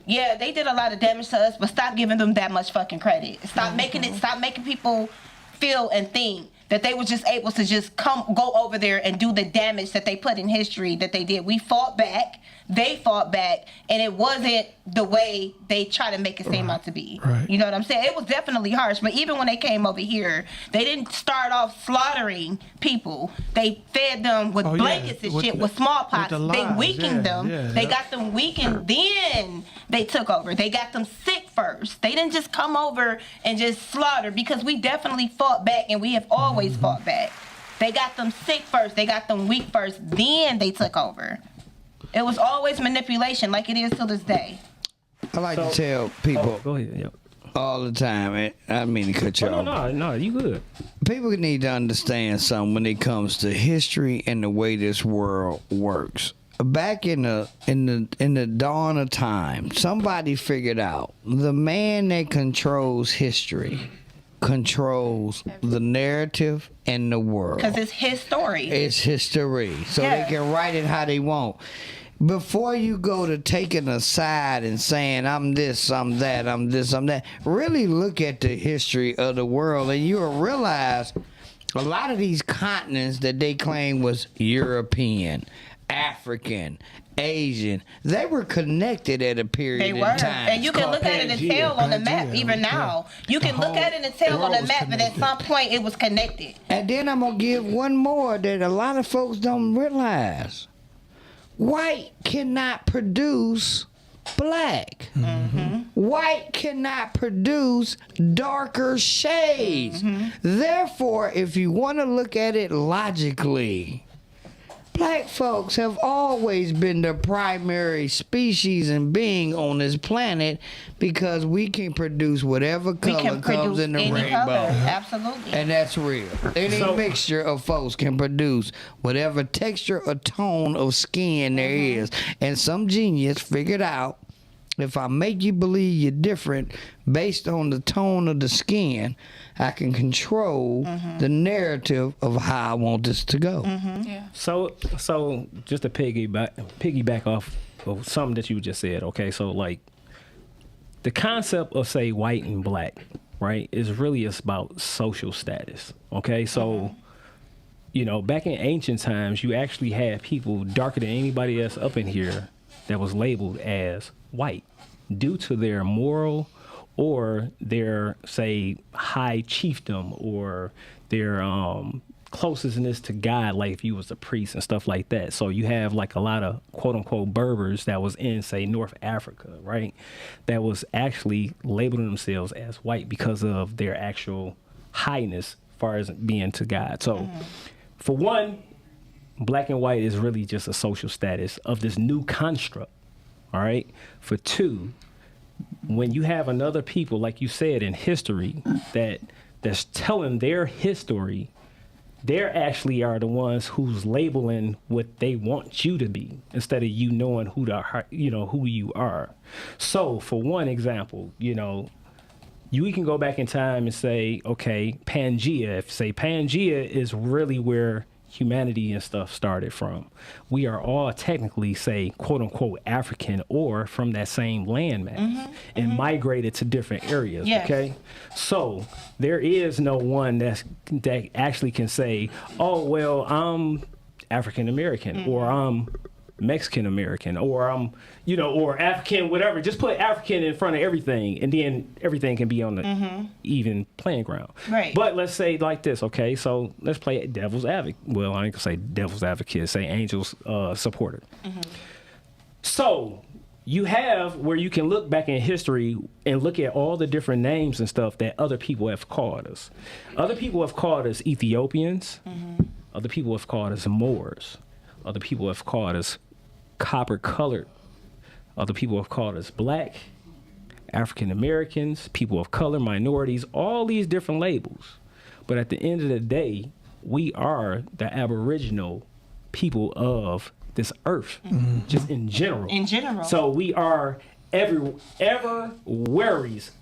Speaker 3: yeah, they did a lot of damage to us, but stop giving them that much fucking credit. Stop making people feel and think that they were just able to just go over there and do the damage that they put in history that they did. We fought back, they fought back, and it wasn't the way they try to make it seem out to be.
Speaker 1: Right.
Speaker 3: You know what I'm saying? It was definitely harsh, but even when they came over here, they didn't start off slaughtering people. They fed them with blankets and shit, with smallpox. They weakened them.
Speaker 1: Yeah.
Speaker 3: They got them weakened, then they took over. They got them sick first. They didn't just come over and just slaughter, because we definitely fought back, and we have always fought back. They got them sick first. They got them weak first. Then they took over. It was always manipulation, like it is to this day.
Speaker 5: I like to tell people
Speaker 4: Go ahead. Yep.
Speaker 5: all the time, and I don't mean to cut you off.
Speaker 4: No, you good.
Speaker 5: People need to understand something when it comes to history and the way this world works. Back in the dawn of time, somebody figured out the man that controls history controls the narrative and the world.
Speaker 3: Because it's his story.
Speaker 5: It's history, so
Speaker 3: Yeah.
Speaker 5: they can write it how they want. Before you go to taking a side and saying, I'm this, I'm that, I'm this, I'm that, really look at the history of the world, and you'll realize a lot of these continents that they claim was European, African, Asian, they were connected at a period
Speaker 3: They
Speaker 5: in
Speaker 3: were.
Speaker 5: time.
Speaker 3: And you can look at it and tell on the map,
Speaker 1: Pangea,
Speaker 3: even now. You can look at it and tell on the map that at some point it was connected.
Speaker 5: And then I'm going to give one more that a lot of folks don't realize. White cannot produce black. Mm-hmm. White cannot produce darker shades. Mm-hmm. Therefore, if you want to look at it logically, Black folks have always been the primary species and being on this planet because we can produce whatever color comes in the rainbow.
Speaker 3: Absolutely.
Speaker 5: And that's real. Any mixture of folks can produce whatever texture or tone of skin there is. And some genius figured out, if I make you believe you're different based on the tone of the skin, I can control the narrative of how I want this to go.
Speaker 6: Yeah.
Speaker 4: So just to piggyback off of something that you just said, okay? So like the concept of say white and black, right, is really about social status, okay? So you know, back in ancient times, you actually had people darker than anybody else up in here that was labeled as white due to their moral or their, say, high chiefdom or their closeness to God, like if you was a priest and stuff like that. So you have like a lot of quote unquote Berbers that was in, say, North Africa, right? That was actually labeling themselves as white because of their actual highness as far as being to God. So for one, black and white is really just a social status of this new construct. All right. For two, when you have another people, like you said, in history that's telling their history, they actually are the ones who's labeling what they want you to be instead of you knowing who you are. So for one example, you know, we can go back in time and say, okay, Pangea. If say Pangea is really where humanity and stuff started from. We are all technically, say, quote unquote, African or from that same landmass and migrated to different areas. Yes. Okay. So there is no one that actually can say, oh, well, I'm African American or I'm Mexican American or I'm, you know, or African, whatever. Just put African in front of everything and then everything can be on the even playing ground. Right. But let's say like this, okay? So let's play devil's advocate. Well, I ain't gonna say devil's advocate, say angel's supporter. So you have where you can look back in history and look at all the different names and stuff that other people have called us. Other people have called us Ethiopians. Other people have called us Moors. Other people have called us copper colored. Other people have called us black, African Americans, people of color, minorities, all these different labels. But at the end of the day, we are the Aboriginal people of this earth, just in general. In general. So we are everywheres.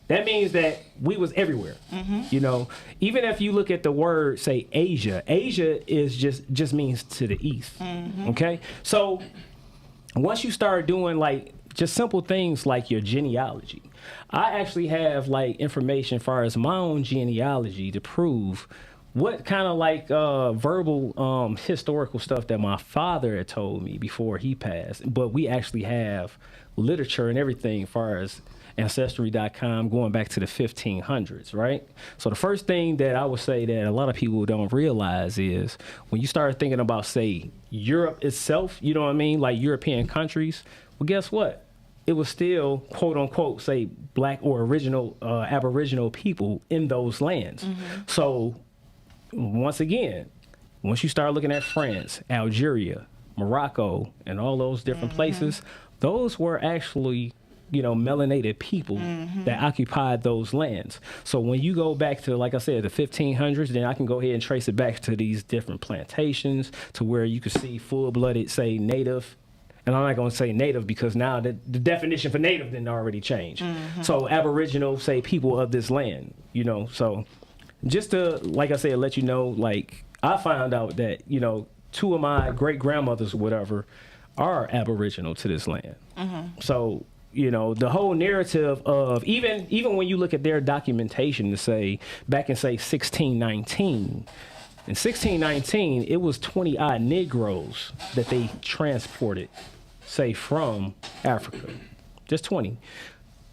Speaker 4: That means that we was everywhere. You know, even if you look at the word, say Asia, Asia is just means to the east. Okay, so once you start doing like just simple things like your genealogy, I actually have like information as far as my own genealogy to prove what kind of like verbal historical stuff that my father had told me before he passed. But we actually have literature and everything as far as Ancestry.com going back to the 1500s, right? So the first thing that I would say that a lot of people don't realize is when you start thinking about, say, Europe itself, you know what I mean? Like European countries, well, guess what? It was still, quote unquote, say, black or original Aboriginal people in those lands. So once again, once you start looking at France, Algeria, Morocco, and all those different places, those were actually, you know, melanated people that occupied those lands. So when you go back to, like I said, the 1500s, then I can go ahead and trace it back to these different plantations to where you could see full-blooded, say, native. And I'm not going to say native because now the definition for native didn't already change. So Aboriginal, say, people of this land, you know. So just to, like I said, let you know, like, I found out that, you know, 2 of my great-grandmothers or whatever are Aboriginal to this land. So, you know, the whole narrative of even when you look at their documentation to say back in, say, 1619, in 1619, it was 20-odd Negroes that they transported, say, from Africa. Just 20.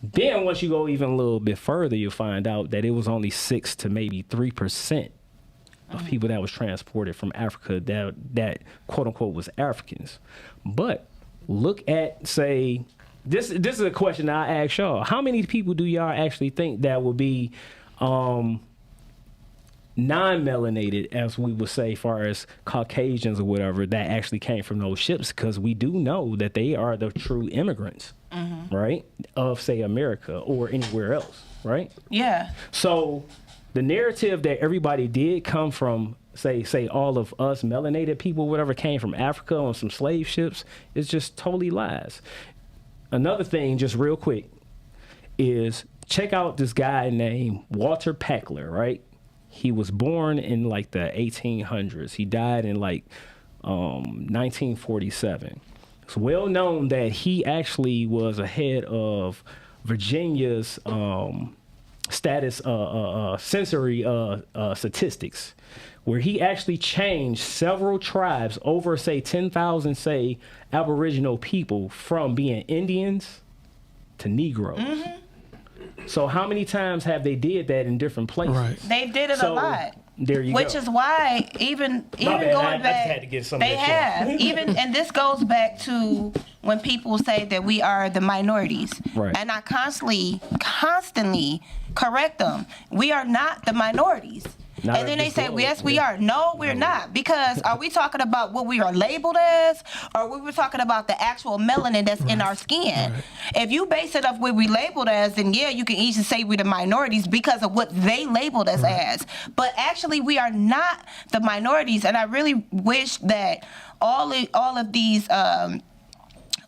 Speaker 4: Then once you go even a little bit further, you'll find out that it was only 6 to maybe 3% of people that was transported from Africa that quote unquote was Africans. But look at, say, this is a question I ask y'all. How many people do y'all actually think that will be non-melanated, as we would say, far as Caucasians or whatever, that actually came from those ships, because we do know that they are the true immigrants, right, of, say, America or anywhere else, right?
Speaker 3: Yeah.
Speaker 4: So the narrative that everybody did come from, say all of us melanated people, whatever, came from Africa on some slave ships, is just totally lies. Another thing, just real quick, is check out this guy named Walter Packler, right? He was born in like the 1800s. He died in like 1947. It's well known that he actually was ahead of Virginia's sensory statistics, where he actually changed several tribes, over say 10,000 say Aboriginal people, from being Indians to Negroes. So how many times have they did that in different places?
Speaker 1: Right.
Speaker 3: They did it a lot.
Speaker 4: There you
Speaker 3: Which
Speaker 4: go.
Speaker 3: is why even
Speaker 4: bad.
Speaker 3: going
Speaker 4: I just
Speaker 3: back,
Speaker 4: had to get some of
Speaker 3: they
Speaker 4: that shit
Speaker 3: have even, and this goes back to when people say that we are the minorities,
Speaker 4: Right.
Speaker 3: and I constantly correct them. We are not the minorities.
Speaker 4: Not
Speaker 3: And then they
Speaker 4: just
Speaker 3: say,
Speaker 4: globe,
Speaker 3: yes, we
Speaker 4: yeah.
Speaker 3: are. No, we're not. Because are we talking about what we are labeled as, or we were talking about the actual melanin that's in our skin?
Speaker 1: Right.
Speaker 3: If you base it off what we labeled as, then yeah, you can easily say we're the minorities because of what they labeled us as. But actually, we are not the minorities. And I really wish that all of these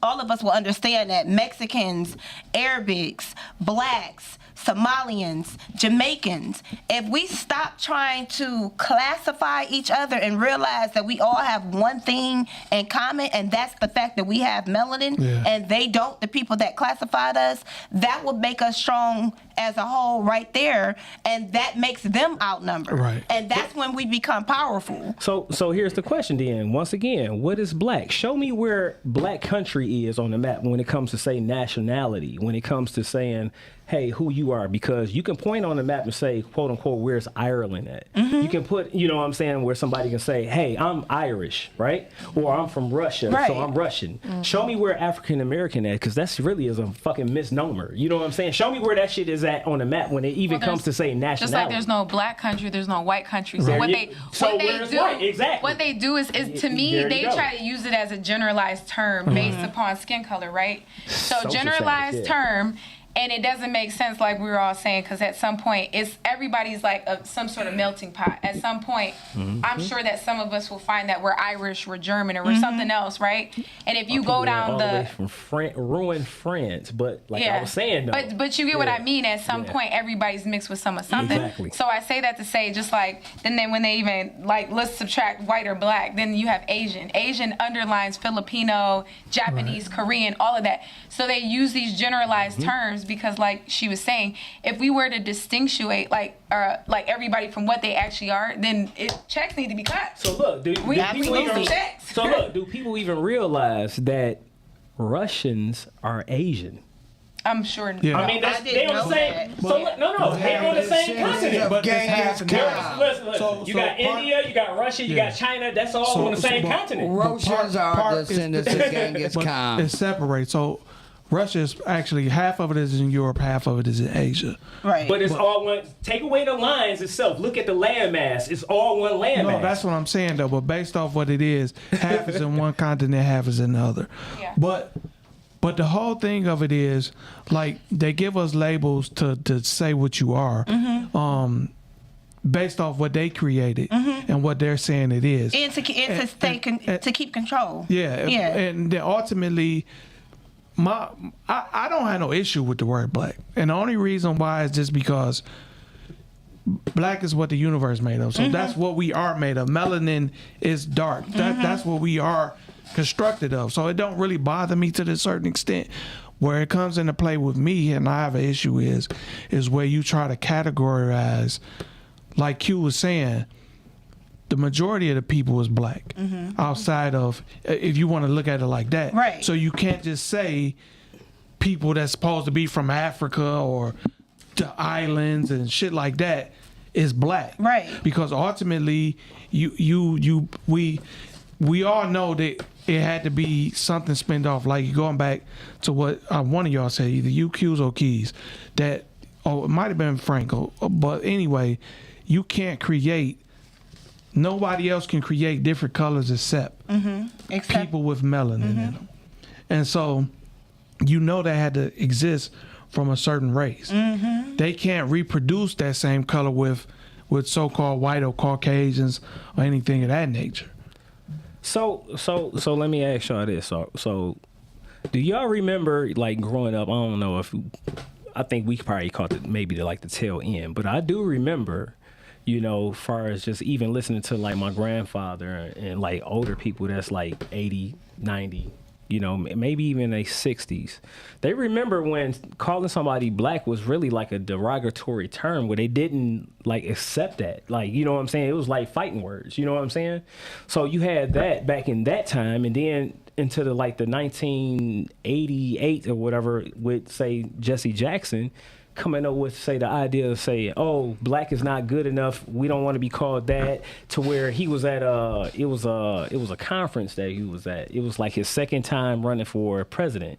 Speaker 3: all of us will understand that Mexicans, Arabics, blacks, Somalians, Jamaicans, if we stop trying to classify each other and realize that we all have one thing in common, and that's the fact that we have melanin, and they don't, the people that classified us, that would make us strong as a whole right there, and that makes them outnumbered.
Speaker 1: Right.
Speaker 3: And that's when we become powerful.
Speaker 4: So here's the question then. Once again, what is black? Show me where black country is on the map when it comes to, say, nationality, when it comes to saying, hey, who you are, because you can point on the map and say, quote unquote, where's Ireland at? You can put, you know what I'm saying, where somebody can say, hey, I'm Irish, right? Or I'm from Russia,
Speaker 3: Right.
Speaker 4: so I'm Russian. Show me where African American at, because that's really is a fucking misnomer. You know what I'm saying? Show me where that shit is at on the map when it even comes to say nationality.
Speaker 6: Just like there's no black country, there's no white country. So
Speaker 4: Right.
Speaker 6: what they
Speaker 4: So
Speaker 6: what they
Speaker 4: where's
Speaker 6: do
Speaker 4: white? Exactly.
Speaker 6: what they do is to me
Speaker 4: There you
Speaker 6: they
Speaker 4: go.
Speaker 6: try to use it as a generalized term based upon skin color, right? So
Speaker 4: Social
Speaker 6: generalized
Speaker 4: status, yeah.
Speaker 6: term. And it doesn't make sense, like we were all saying, because at some point, it's everybody's like some sort of melting pot. At some point, I'm sure that some of us will find that we're Irish, we're German, or we're something else, right? And if you go down
Speaker 4: all the way from ruined France, but like I was saying though,
Speaker 6: but you get what I mean. At some point, everybody's mixed with some of something.
Speaker 4: Exactly.
Speaker 6: So I say that to say, just like then when they even like let's subtract white or black, then you have Asian. Asian underlines Filipino, Japanese, Korean, all of that. So they use these generalized terms because, like she was saying, if we were to distinguish like everybody from what they actually are, then checks need to be cut.
Speaker 4: So look, do people even,
Speaker 6: checks.
Speaker 4: so look, do people even realize that Russians are Asian?
Speaker 6: I'm sure.
Speaker 1: Yeah.
Speaker 4: I mean,
Speaker 3: I
Speaker 4: they
Speaker 3: didn't
Speaker 4: on the
Speaker 3: know
Speaker 4: same.
Speaker 3: that.
Speaker 4: So look, no, they're on the same continent.
Speaker 1: But
Speaker 5: Genghis
Speaker 1: half and
Speaker 5: Khan.
Speaker 1: half.
Speaker 4: Listen,
Speaker 1: So
Speaker 4: you got India, you got Russia, you got China. That's all on the same continent.
Speaker 5: Russians are descendants of Genghis
Speaker 1: But
Speaker 5: Khan.
Speaker 1: it's separate. So Russia is actually half of it is in Europe, half of it is in Asia.
Speaker 3: Right.
Speaker 4: But it's all one. Take away the lines itself. Look at the landmass. It's all one landmass.
Speaker 1: No, that's what I'm saying though. But based off what it is, half is in one continent, half is in the other.
Speaker 6: Yeah.
Speaker 1: But the whole thing of it is, like, they give us labels to say what you are, based off what they created and what they're saying it is.
Speaker 3: and to keep control.
Speaker 1: Yeah.
Speaker 3: Yeah.
Speaker 1: And then ultimately, I don't have no issue with the word black. And the only reason why is just because black is what the universe made of. So that's what we are made of. Melanin is dark. That's what we are constructed of. So it don't really bother me to a certain extent. Where it comes into play with me, and I have an issue is where you try to categorize, like Q was saying, the majority of the people is black outside of, if you want to look at it like that.
Speaker 3: Right.
Speaker 1: So you can't just say people that's supposed to be from Africa or the islands and shit like that is black.
Speaker 3: Right.
Speaker 1: Because ultimately, we all know that it had to be something spinned off. Like going back to what one of y'all said, either you, Q's, or Keys, that, or it might have been Franco, but anyway, you can't create. Nobody else can create different colors except people with melanin in them. And so, that had to exist from a certain race. They can't reproduce that same color with so-called white or Caucasians or anything of that nature.
Speaker 4: So let me ask y'all this. So do y'all remember, like, growing up? I don't know if I think we probably caught the tail end, but I do remember, far as just even listening to like my grandfather and like older people that's like 80, 90, maybe even in their 60s. They remember when calling somebody black was really like a derogatory term where they didn't like accept that. Like, you know what I'm saying? It was like fighting words, you know what I'm saying? So you had that back in that time, and then into the 1988 or whatever with, say, Jesse Jackson coming up with, say, the idea of saying, oh, black is not good enough, we don't want to be called that, to where he was at it was a conference that he was at. It was like his second time running for president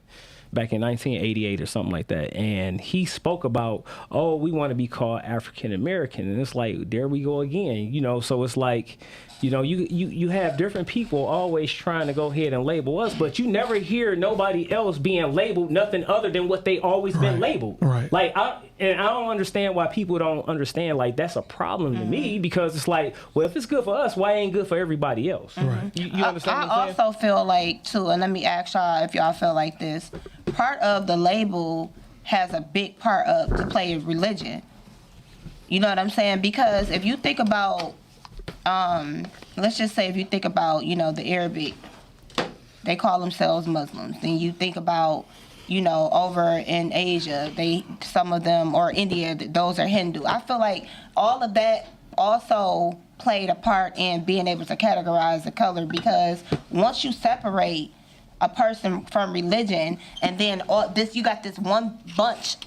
Speaker 4: back in 1988 or something like that, and he spoke about, oh, we want to be called African American, and it's like, there we go again, so it's like, you have different people always trying to go ahead and label us, but you never hear nobody else being labeled nothing other than what they always been labeled.
Speaker 1: Right.
Speaker 4: Like, I don't understand why people don't understand, like, that's a problem to me, because it's like, well, if it's good for us, why ain't good for everybody else?
Speaker 1: Right.
Speaker 4: You understand what I'm saying?
Speaker 3: I also feel like, too, and let me ask y'all if y'all feel like this, part of the label has a big part to play in religion. You know what I'm saying? Because if you think about, let's just say if you think about, the Arabic, they call themselves Muslims. Then you think about, over in Asia, some of them, or India, those are Hindu. I feel like all of that also played a part in being able to categorize the color, because once you separate a person from religion, and then you got this one bunch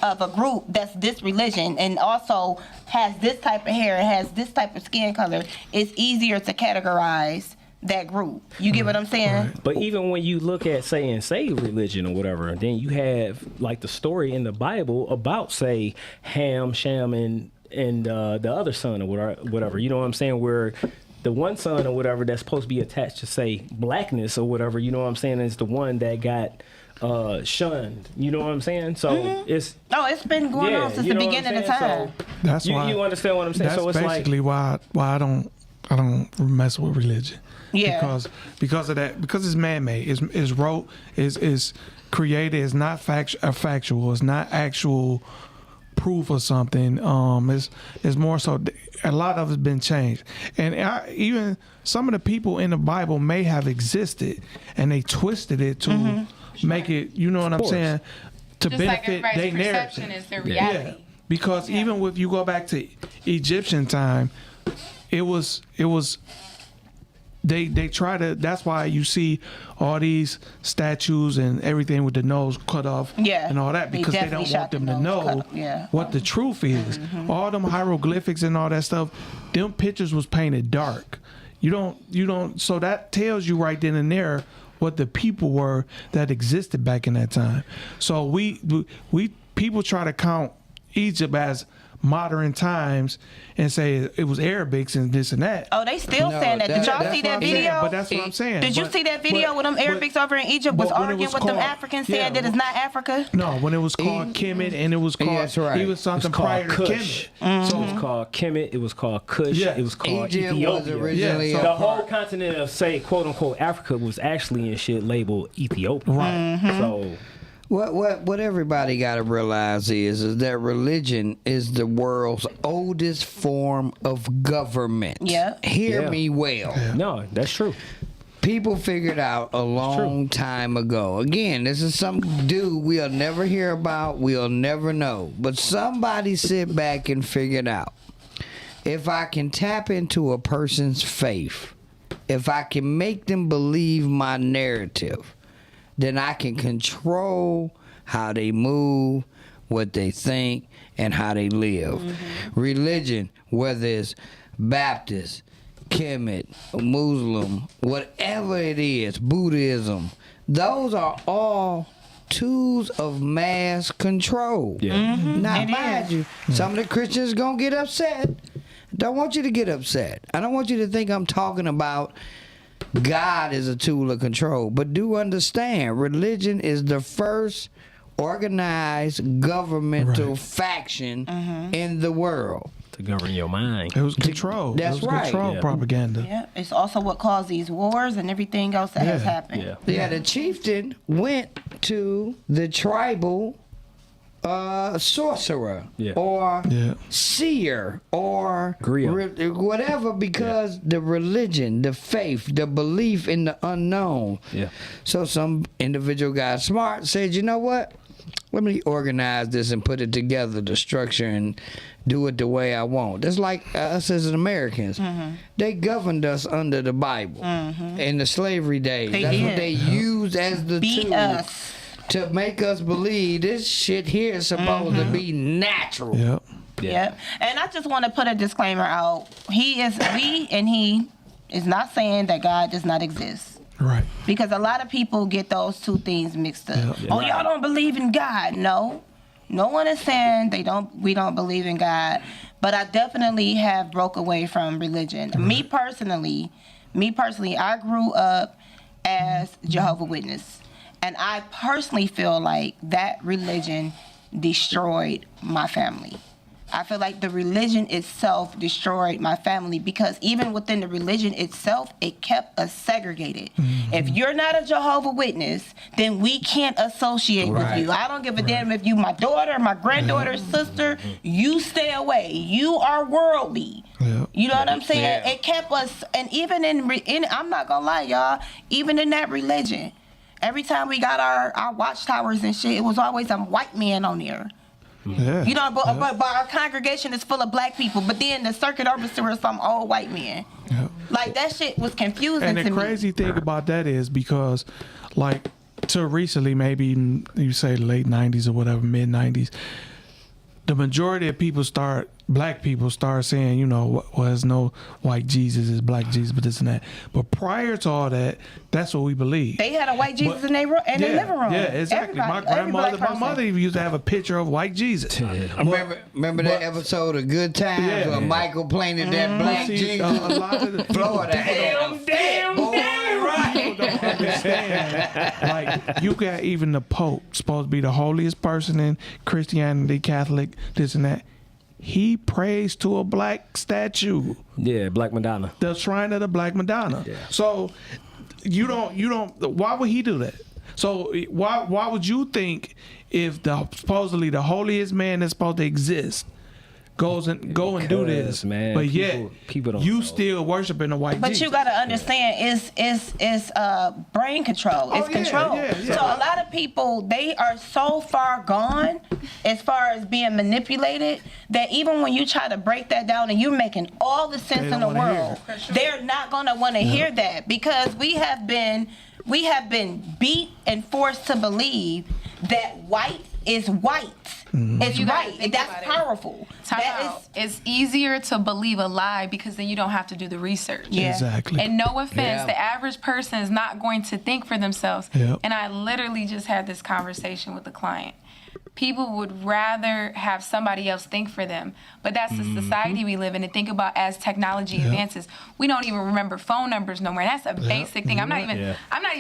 Speaker 3: of a group that's this religion and also has this type of hair, has this type of skin color, it's easier to categorize that group. You get what I'm saying?
Speaker 4: But even when you look at, say religion or whatever, then you have like the story in the Bible about, say, Ham, Shem, and the other son or whatever. You know what I'm saying? Where the one son or whatever that's supposed to be attached to, say, blackness or whatever, you know what I'm saying, is the one that got shunned. You know what I'm saying? So it's
Speaker 3: been going on since the beginning of time.
Speaker 4: So
Speaker 1: that's
Speaker 4: why
Speaker 1: you
Speaker 4: understand what I'm saying.
Speaker 1: That's
Speaker 4: so it's
Speaker 1: basically
Speaker 4: like,
Speaker 1: why I don't mess with religion.
Speaker 3: Yeah.
Speaker 1: Because of that, because it's man-made. It's wrote, is created. It's not factual. It's not actual proof of something. It's more so a lot of it's been changed, and even some of the people in the Bible may have existed, and they twisted it to make it. You know what I'm saying? To
Speaker 6: just
Speaker 1: benefit
Speaker 6: like
Speaker 1: their
Speaker 6: perception
Speaker 1: narrative.
Speaker 6: is their reality.
Speaker 1: Yeah, because even if you go back to Egyptian time, it was. They try to. That's why you see all these statues and everything with the nose cut off, and all that, because they don't want them to know what the truth is. All them hieroglyphics and all that stuff, them pictures was painted dark. You don't. So that tells you right then and there what the people were that existed back in that time. So we people try to count Egypt as modern times and say it was Arabics and this and that.
Speaker 3: Oh, they still saying that. Did y'all see that video?
Speaker 1: But that's what I'm saying.
Speaker 3: Did you see that video with them Arabics over in Egypt was arguing with them Africans saying that it's not Africa?
Speaker 1: No, when it was called Kemet, and it was called he was something prior to Kemet.
Speaker 4: So it was called Kemet, it was called Kush, it was called
Speaker 5: Egypt
Speaker 4: Ethiopia.
Speaker 5: Was originally
Speaker 4: So the whole continent of, say, quote unquote Africa was actually in shit labeled Ethiopia.
Speaker 1: Right.
Speaker 4: So
Speaker 5: What everybody got to realize is that religion is the world's oldest form of government.
Speaker 3: Yeah.
Speaker 5: Hear me well.
Speaker 4: No, that's true.
Speaker 5: People figured out a long time ago. Again, this is some dude we'll never hear about, we'll never know. But somebody sit back and figured out. If I can tap into a person's faith, if I can make them believe my narrative, then I can control how they move, what they think, and how they live. Religion, whether it's Baptist, Kemet, Muslim, whatever it is, Buddhism, those are all tools of mass control. Now, mind you, some of the Christians gonna get upset Don't want you to get upset. I don't want you to think I'm talking about God is a tool of control. But do understand, religion is the first organized governmental faction in the world.
Speaker 4: To govern your mind.
Speaker 1: It was control.
Speaker 5: That's
Speaker 1: it was
Speaker 5: right.
Speaker 1: Control propaganda.
Speaker 3: Yeah, it's also what caused these wars and everything else that has happened.
Speaker 5: Yeah, the chieftain went to the tribal sorcerer or seer or whatever, because the religion, the faith, the belief in the unknown. So some individual got smart, said, you know what? Let me organize this and put it together, the structure, and do it the way I want. That's like us as Americans. They governed us under the Bible in the slavery days. That's what they used as the tool to make us believe this shit here is supposed to be natural.
Speaker 3: Yep. And I just want to put a disclaimer out. He is not saying that God does not exist.
Speaker 1: Right.
Speaker 3: Because a lot of people get those two things mixed up. Oh, y'all don't believe in God. No. No one is saying we don't believe in God. But I definitely have broke away from religion. Me personally, I grew up as Jehovah's Witness. And I personally feel like that religion destroyed my family. I feel like the religion itself destroyed my family, because even within the religion itself, it kept us segregated. If you're not a Jehovah's Witness, then we can't associate with you. I don't give a damn if you my daughter, my granddaughter, sister, you stay away. You are worldly. You know what I'm saying? It kept us, and even in I'm not gonna lie, y'all, even in that religion, every time we got our watchtowers and shit, it was always some white man on there. You know, but our congregation is full of black people, but then the circuit officer is some old white man. Like, that shit was confusing to me.
Speaker 1: And the crazy thing about that is because, like, till recently, maybe you say late 90s or whatever, mid 90s, the majority of black people start saying, you know, well, there's no white Jesus, it's black Jesus, but this and that. But prior to all that, that's what we believe.
Speaker 3: They had a white Jesus in their living room.
Speaker 1: Yeah, exactly. My mother even used to have a picture of white Jesus.
Speaker 5: Remember that episode of Good Times where Michael painted that black Jesus?
Speaker 1: A lot of the
Speaker 5: Florida.
Speaker 4: Damn.
Speaker 1: People don't understand. Like, you got even the Pope, supposed to be the holiest person in Christianity, Catholic, this and that. He prays to a black statue.
Speaker 4: Yeah, Black Madonna.
Speaker 1: The shrine of the Black Madonna. So you don't. Why would he do that? So why would you think if supposedly the holiest man that's supposed to exist go and do this,
Speaker 4: man,
Speaker 1: but yet
Speaker 4: people don't
Speaker 1: you
Speaker 4: know.
Speaker 1: still worshiping a white
Speaker 3: But
Speaker 1: Jesus?
Speaker 3: you gotta understand, it's brain control. It's control. So a lot of people, they are so far gone as far as being manipulated that even when you try to break that down and you're making all the sense in the world, they're not gonna want to hear that, because we have been beat and forced to believe that white is white. It's right. That's powerful.
Speaker 6: It's easier to believe a lie because then you don't have to do the research.
Speaker 1: Exactly.
Speaker 6: And no offense, the average person is not going to think for themselves. And I literally just had this conversation with a client. People would rather have somebody else think for them. But that's the society we live in. And think about, as technology advances, we don't even remember phone numbers no more. And that's a basic thing. I'm not even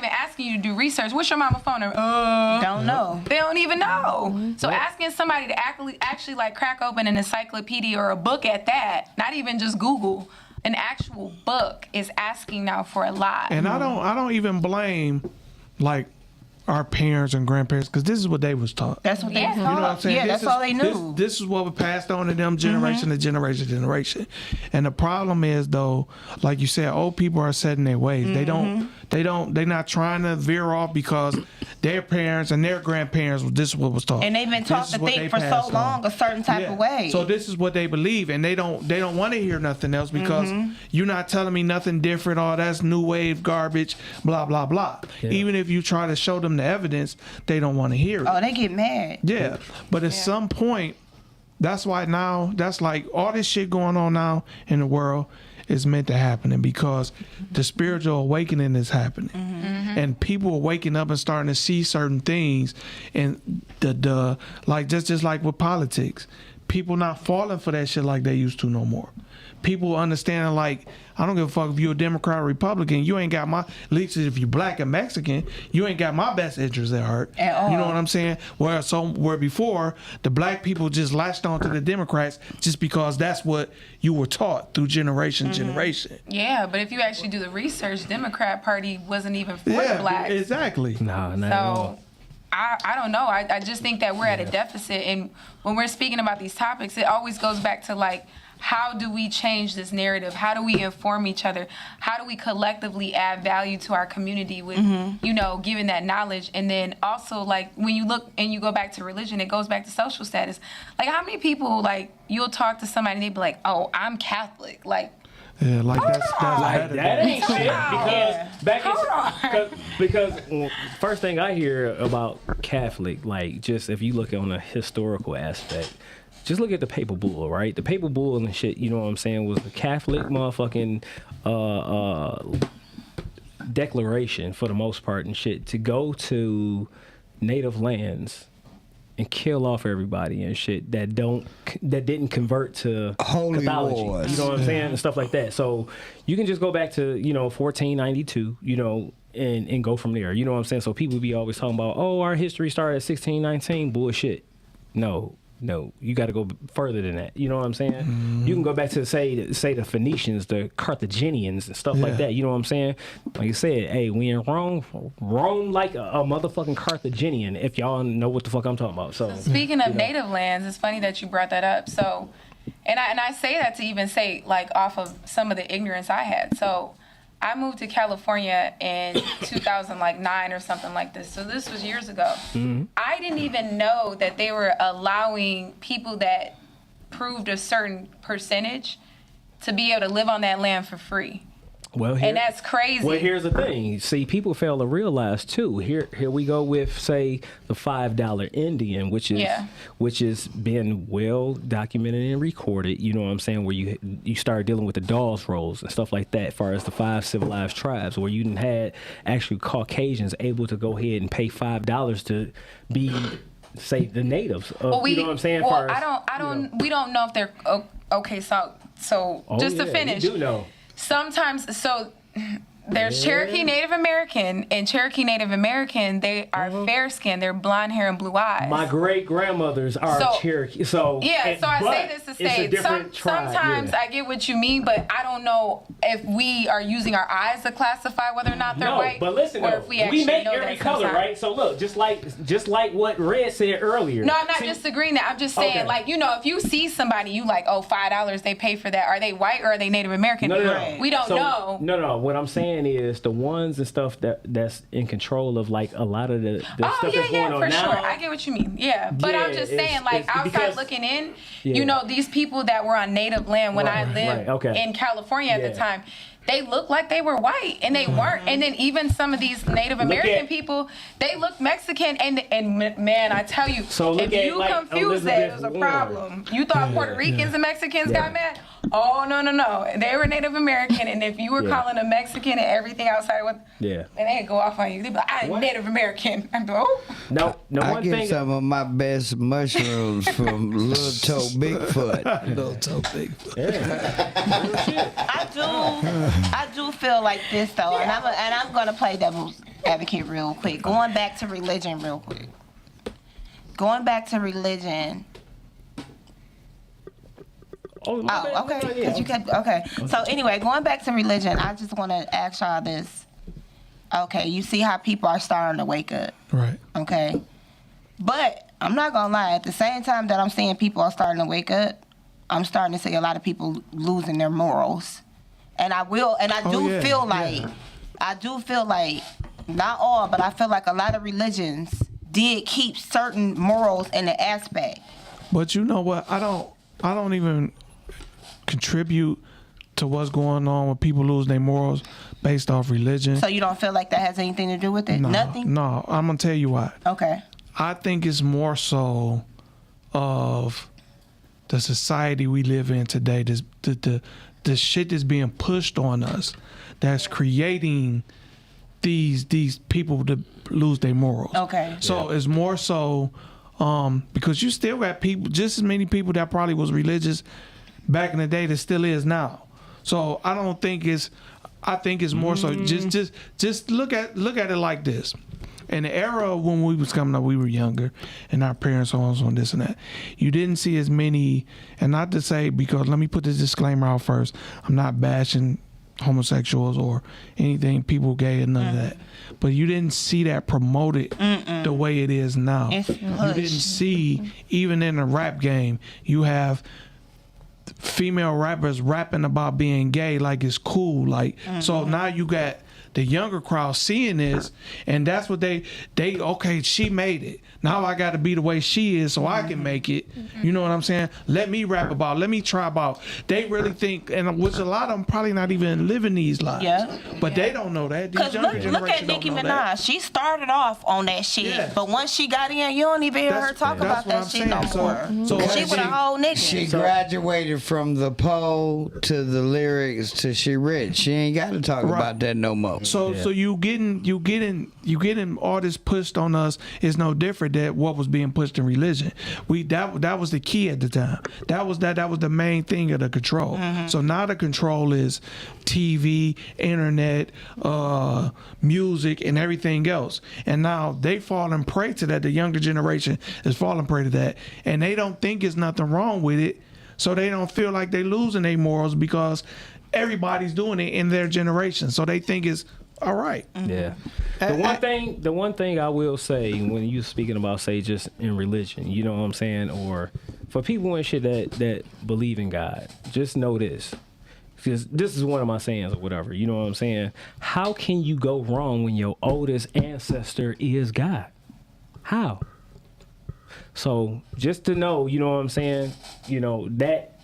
Speaker 6: asking you to do research. What's your mama phone number?
Speaker 3: Don't know.
Speaker 6: They don't even know. So asking somebody to actually like crack open an encyclopedia or a book at that, not even just Google, an actual book, is asking now for a lot.
Speaker 1: And I don't even blame, like, our parents and grandparents, because this is what they was taught.
Speaker 3: That's what they taught.
Speaker 1: You know what I'm saying?
Speaker 3: Yeah, that's all they knew.
Speaker 1: This is what was passed on to them generation to generation. And the problem is, though, like you said, old people are set in their ways. They're not trying to veer off because their parents and their grandparents, this is what was taught.
Speaker 3: And they've been taught to think for so long a certain type of way.
Speaker 1: So this is what they believe, and they don't want to hear nothing else, because you're not telling me nothing different. Oh, that's new wave garbage, blah blah blah. Even if you try to show them the evidence, they don't want to hear it.
Speaker 3: Oh, they get mad.
Speaker 1: Yeah, but at some point, that's why now, that's like all this shit going on now in the world is meant to happen, and because the spiritual awakening is happening, and people are waking up and starting to see certain things, and the like just like with politics, people not falling for that shit like they used to no more. People understanding like, I don't give a fuck if you're a Democrat or Republican. You ain't got my, at least if you're black and Mexican, you ain't got my best interest at heart.
Speaker 3: At all.
Speaker 1: You know what I'm saying? Where before the black people just latched on to the Democrats just because that's what you were taught through generation.
Speaker 6: Yeah, but if you actually do the research, Democrat Party wasn't even for the blacks.
Speaker 1: Exactly.
Speaker 4: No, not at all.
Speaker 6: So I don't know. I just think that we're at a deficit, and when we're speaking about these topics, it always goes back to like, how do we change this narrative? How do we inform each other? How do we collectively add value to our community with, you know, giving that knowledge? And then also, like, when you look and you go back to religion, it goes back to social status. Like, how many people, like, you'll talk to somebody and they be like, oh, I'm Catholic. Like,
Speaker 1: Yeah, like that's
Speaker 4: Like
Speaker 1: better.
Speaker 4: that ain't shit because first thing I hear about Catholic, like just if you look on a historical aspect, just look at the Papal Bull, right? The Papal Bull and shit, you know what I'm saying, was the Catholic motherfucking declaration for the most part and shit to go to native lands and kill off everybody and shit that didn't convert to
Speaker 5: Holy
Speaker 4: Catholicism.
Speaker 5: wars.
Speaker 4: You know what I'm saying? And stuff like that. So you can just go back to, 1492, and go from there. You know what I'm saying? So people be always talking about, oh, our history started at 1619. Bullshit. No, you got to go further than that. You know what I'm saying? Mm-hmm. You can go back to say the Phoenicians, the Carthaginians, and stuff like that. You know what I'm saying? Like you said, hey, we in Rome like a motherfucking Carthaginian. If y'all know what the fuck I'm talking about. So
Speaker 6: speaking of native lands, it's funny that you brought that up. So, and I say that to even say like off of some of the ignorance I had. So, I moved to California in 2009 or something like this. So this was years ago. Mm-hmm. I didn't even know that they were allowing people that proved a certain percentage to be able to live on that land for free.
Speaker 4: Well,
Speaker 6: and that's crazy.
Speaker 4: Well, here's the thing. See, people fail to realize too. Here we go with say the $5 Indian, which is been well documented and recorded. You know what I'm saying? Where you start dealing with the Dawes rolls and stuff like that, as far as the 5 civilized tribes, where you had actually Caucasians able to go ahead and pay $5 to be, say, the natives. You know what I'm saying?
Speaker 6: Well, we don't know if they're okay. So just to finish,
Speaker 4: we do know.
Speaker 6: Sometimes, so there's Cherokee Native American, and Cherokee Native American, they are fair skinned, they're blonde hair and blue eyes.
Speaker 4: My great grandmothers are Cherokee. So
Speaker 6: I say this to say sometimes I get what you mean, but I don't know if we are using our eyes to classify whether or not they're white.
Speaker 4: But listen,
Speaker 6: or if we
Speaker 4: make every color, right? So look, just like what Red said earlier.
Speaker 6: No, I'm not disagreeing that. I'm just saying, if you see somebody, you like, oh, $5 they pay for that. Are they white or are they Native American?
Speaker 4: No.
Speaker 6: We don't know.
Speaker 4: No. What I'm saying is the ones and stuff that's in control of like a lot of the stuff that's going on now.
Speaker 6: Sure. I get what you mean. Yeah, but I'm just saying, like outside looking in, these people that were on native land when I lived in California at the time, they looked like they were white and they weren't. And then even some of these Native American people, they look Mexican. And man, I tell you, if you confuse that, it was a problem. You thought Puerto Ricans and Mexicans got mad? Oh, no. They were Native American. And if you were calling them Mexican and everything outside, and they'd go off on you. They'd be like, I'm Native American. I'd be like, oh.
Speaker 4: No,
Speaker 5: I get some of my best mushrooms from Little Toe Bigfoot.
Speaker 1: Little Toe Bigfoot.
Speaker 3: I do feel like this though, and I'm gonna play devil's advocate real quick. Going back to religion real quick. Okay. Because you kept okay. So anyway, going back to religion, I just want to ask y'all this. Okay, you see how people are starting to wake up,
Speaker 1: right?
Speaker 3: Okay, but I'm not gonna lie. At the same time that I'm seeing people are starting to wake up, I'm starting to see a lot of people losing their morals. And I do feel like, not all, but I feel like a lot of religions did keep certain morals in the aspect.
Speaker 1: But you know what? I don't even contribute to what's going on with people losing their morals based off religion.
Speaker 3: So you don't feel like that has anything to do with it? Nothing?
Speaker 1: No, I'm gonna tell you why.
Speaker 3: Okay.
Speaker 1: I think it's more so of the society we live in today. The shit that's being pushed on us, that's creating these people to lose their morals.
Speaker 3: Okay.
Speaker 1: So it's more so Because you still got people, just as many people that probably was religious back in the day that still is now. So I don't think it's. I think it's more so just look at it like this. In the era when we was coming up, we were younger, and our parents on this and that. You didn't see as many, and not to say, because let me put this disclaimer out first. I'm not bashing homosexuals or anything, people gay and none of that. But you didn't see that promoted the way it is now. You didn't see, even in the rap game, you have female rappers rapping about being gay like it's cool. Like so now you got the younger crowd seeing this, and that's what they okay, she made it. Now I got to be the way she is so I can make it. You know what I'm saying? Let me rap about, let me try about. They really think, and which a lot of them probably not even living these lives. Yeah. But they don't know that. These younger
Speaker 3: Because look at Nicki Minaj. She started off on that shit, but once she got in, you don't even hear her talk about that shit no more. So she was a whole nigga.
Speaker 5: She graduated from the pole to the lyrics to She Rich. She ain't got to talk about that no more.
Speaker 1: So you getting all this pushed on us is no different than what was being pushed in religion. That was the key at the time. That was the main thing of the control. So now the control is TV, internet, music, and everything else. And now they falling prey to that. The younger generation is falling prey to that, and they don't think there's nothing wrong with it. So they don't feel like they losing their morals because everybody's doing it in their generation. So they think it's all right.
Speaker 4: Yeah. The one thing I will say when you speaking about, say, just in religion, you know what I'm saying, or for people and shit that believe in God, just know this. Because this is one of my sayings or whatever, you know what I'm saying? How can you go wrong when your oldest ancestor is God? How? So just to know, you know what I'm saying, you know, that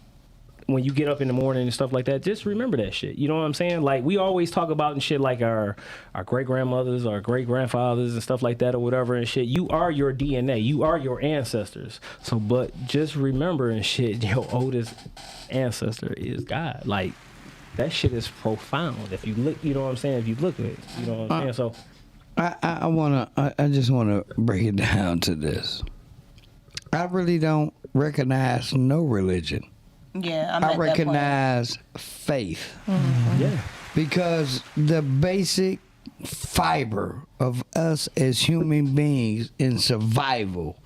Speaker 4: when you get up in the morning and stuff like that, just remember that shit. You know what I'm saying? Like, we always talk about and shit like our great-grandmothers, our great-grandfathers and stuff like that or whatever and shit. You are your DNA. You are your ancestors. So, but just remember and shit, your oldest ancestor is God. Like, that shit is profound. If you look, you know what I'm saying? If you look at it, you know what I'm saying? So,
Speaker 5: I just wanna break it down to this. I really don't recognize no religion.
Speaker 3: Yeah,
Speaker 5: I recognize faith.
Speaker 4: yeah.
Speaker 5: Because the basic fiber of us as human beings in survival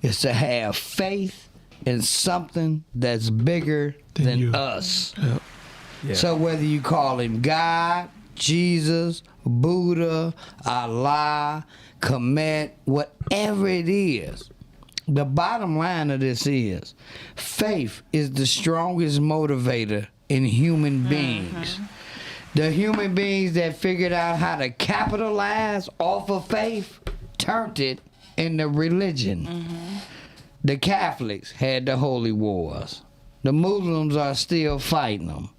Speaker 5: is to have faith in something that's bigger than us.
Speaker 1: Yep.
Speaker 5: Yeah. So whether you call him God, Jesus, Buddha, Allah, Kemet, whatever it is, the bottom line of this is faith is the strongest motivator in human beings. The human beings that figured out how to capitalize off of faith turned it into religion. The Catholics had the holy wars. The Muslims are still fighting them.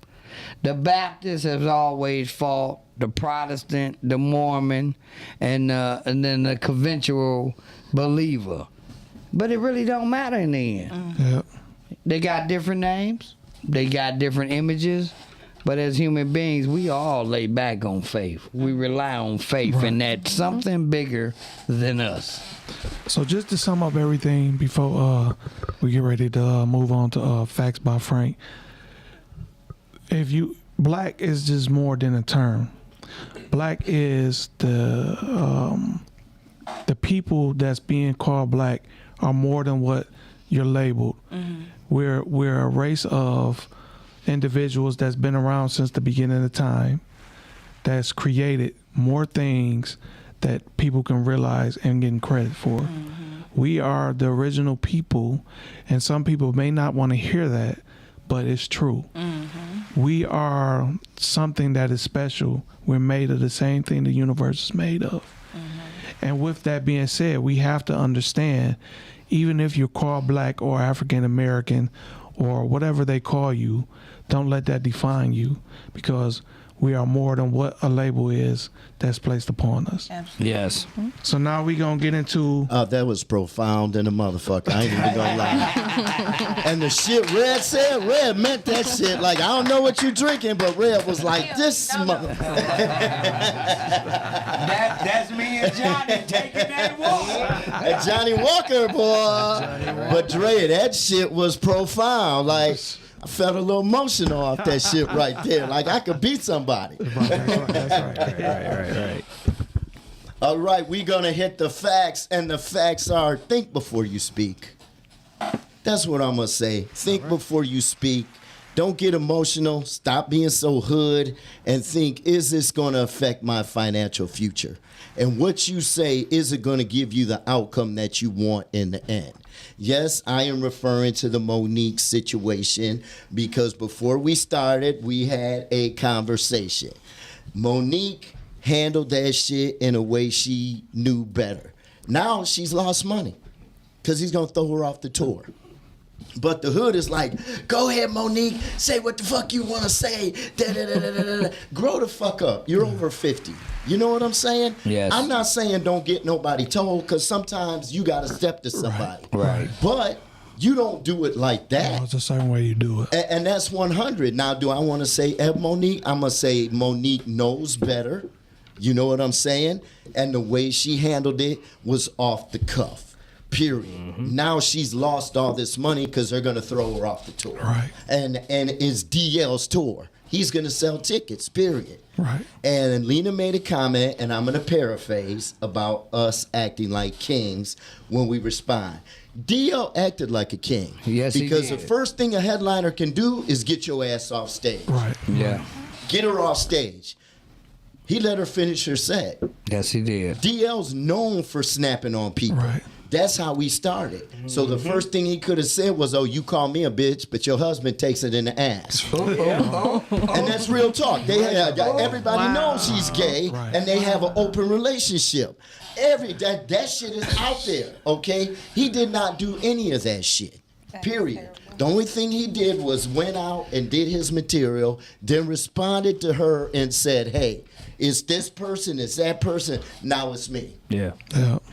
Speaker 5: The Baptists have always fought the Protestant, the Mormon, and then the conventional believer. But it really don't matter in the end.
Speaker 1: Yep.
Speaker 5: They got different names. They got different images. But as human beings, we all lay back on faith. We rely on faith and that something bigger than us.
Speaker 1: So just to sum up everything before we get ready to move on to Facts by Frank. Black is just more than a term. Black is the people that's being called black are more than what you're labeled. We're a race of individuals that's been around since the beginning of time, that's created more things that people can realize and get credit for. We are the original people, and some people may not want to hear that, but it's true. We are something that is special. We're made of the same thing the universe is made of. And with that being said, we have to understand, even if you're called black or African American or whatever they call you, don't let that define you, because we are more than what a label is that's placed upon us.
Speaker 3: Absolutely.
Speaker 5: Yes.
Speaker 1: So now we gonna get into
Speaker 2: That was profound in a motherfucker. I ain't even gonna lie. And the shit Red said, Red meant that shit. Like, I don't know what you drinking, but Red was like, this motherfucker.
Speaker 5: That's me and Johnny taking that walk.
Speaker 2: And Johnny Walker, boy. But Dre, that shit was profound. Like, I felt a little emotional off that shit right there. Like, I could beat somebody.
Speaker 4: Right.
Speaker 2: All right, we're going to hit the facts, and the facts are think before you speak. That's what I'm going to say. Think before you speak. Don't get emotional. Stop being so hood and think, is this going to affect my financial future? And what you say, is it going to give you the outcome that you want in the end? Yes, I am referring to the Monique situation because before we started, we had a conversation. Monique handled that shit in a way she knew better. Now she's lost money because he's going to throw her off the tour. But the hood is like, go ahead, Monique, say what the fuck you want to say. Grow the fuck up. You're over 50. You know what I'm saying?
Speaker 5: Yes.
Speaker 2: I'm not saying don't get nobody told because sometimes you got to step to somebody.
Speaker 5: Right.
Speaker 2: But you don't do it like that.
Speaker 1: it's the same way you do it.
Speaker 2: And that's 100. Now, do I want to say Monique? I'm going to say Monique knows better. You know what I'm saying? And the way she handled it was off the cuff. Period. Mm-hmm. Now she's lost all this money because they're going to throw her off the tour.
Speaker 1: Right.
Speaker 2: And it's DL's tour. He's going to sell tickets, period.
Speaker 1: Right.
Speaker 2: And Lena made a comment, and I'm going to paraphrase, about us acting like kings when we respond. DL acted like a king.
Speaker 5: Yes, he
Speaker 2: because
Speaker 5: did.
Speaker 2: the first thing a headliner can do is get your ass off stage.
Speaker 1: Right.
Speaker 5: Yeah.
Speaker 2: Get her off stage. He let her finish her set.
Speaker 5: Yes, he did.
Speaker 2: DL's known for snapping on people.
Speaker 1: Right.
Speaker 2: That's how we started. So the first thing he could have said was, oh, you call me a bitch, but your husband takes it in the ass. And that's real talk. They have, everybody knows he's gay, and they have an open relationship. That shit is out there, okay? He did not do any of that shit, period. The only thing he did was went out and did his material, then responded to her and said, hey, it's this person, it's that person, now it's me.
Speaker 4: Yeah.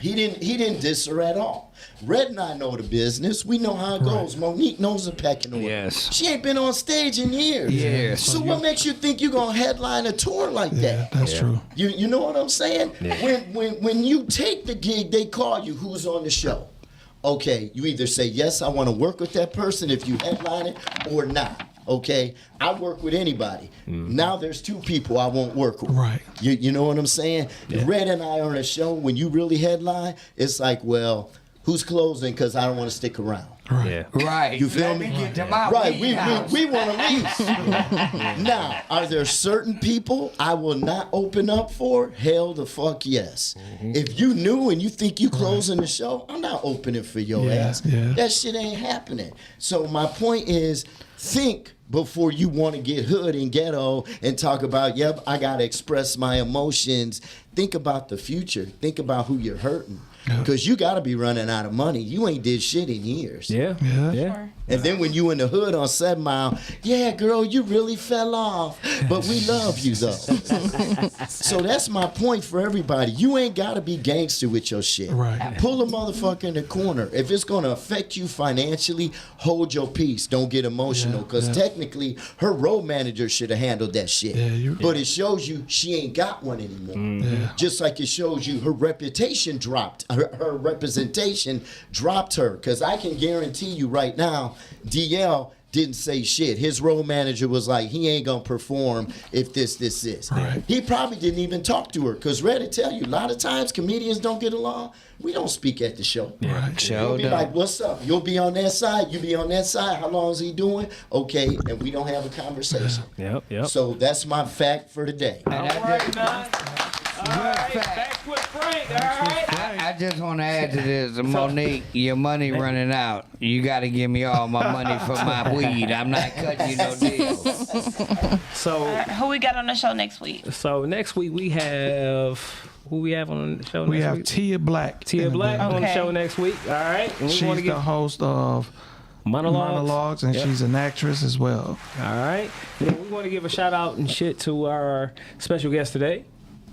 Speaker 2: He didn't diss her at all. Red and I know the business. We know how it goes. Monique knows the pecking order.
Speaker 5: Yes.
Speaker 2: She ain't been on stage in years.
Speaker 5: Yes.
Speaker 2: So what makes you think you're gonna headline a tour like that?
Speaker 1: That's true.
Speaker 2: You know what I'm saying?
Speaker 4: Yeah.
Speaker 2: When you take the gig, they call you, who's on the show? Okay, you either say, yes, I want to work with that person if you headline it, or not. Okay, I work with anybody. Now there's two people I won't work with.
Speaker 1: Right.
Speaker 2: You know what I'm saying? Red and I are on a show. When you really headline, it's like, well, who's closing? Because I don't want to stick around.
Speaker 1: Right.
Speaker 4: Yeah.
Speaker 5: Right.
Speaker 2: You feel me?
Speaker 5: Get to my
Speaker 2: Right, we
Speaker 5: wheelhouse.
Speaker 2: want to lease. Now, are there certain people I will not open up for? Hell the fuck yes. If you knew and you think you closing the show, I'm not opening for your ass.
Speaker 1: Yeah.
Speaker 2: That shit ain't happening. So my point is, think before you want to get hood and ghetto and talk about, yep, I got to express my emotions. Think about the future. Think about who you're hurting. Because you got to be running out of money. You ain't did shit in years.
Speaker 4: Yeah.
Speaker 1: Yeah.
Speaker 2: And then when you in the hood on 7 Mile, yeah, girl, you really fell off. But we love you, though. So that's my point for everybody. You ain't got to be gangster with your shit.
Speaker 1: Right.
Speaker 2: Pull a motherfucker in the corner. If it's going to affect you financially, hold your peace. Don't get emotional. Because technically, her road manager should have handled that shit. But it shows you she ain't got one anymore. Just like it shows you her reputation dropped. Her representation dropped her. Because I can guarantee you right now, DL didn't say shit. His road manager was like, he ain't gonna perform if this.
Speaker 1: Right.
Speaker 2: He probably didn't even talk to her. Because Red will tell you, a lot of times comedians don't get along. We don't speak at the show.
Speaker 1: Right.
Speaker 2: You'll be like, what's up? You'll be on that side. You be on that side. How long is he doing? Okay, and we don't have a conversation.
Speaker 4: Yep.
Speaker 2: So that's my fact for today.
Speaker 4: All right, man. All right, back with Frank. All right.
Speaker 5: I just want to add to this, Monique, your money running out. You got to give me all my money for my weed. I'm not cutting you no deal.
Speaker 4: So
Speaker 3: Who we got on the show next week?
Speaker 4: next week we have who we have on the show
Speaker 1: We
Speaker 4: next
Speaker 1: have
Speaker 4: week?
Speaker 1: Tia Black.
Speaker 4: Tia
Speaker 1: in the
Speaker 4: Black
Speaker 1: building.
Speaker 4: on the
Speaker 3: Okay.
Speaker 4: show next week. All right. And we
Speaker 1: She's
Speaker 4: want to
Speaker 1: the
Speaker 4: get
Speaker 1: host of Monologues, and
Speaker 4: Yep.
Speaker 1: she's an actress as well.
Speaker 4: All right. And we want to give a shout out and shit to our special guest today,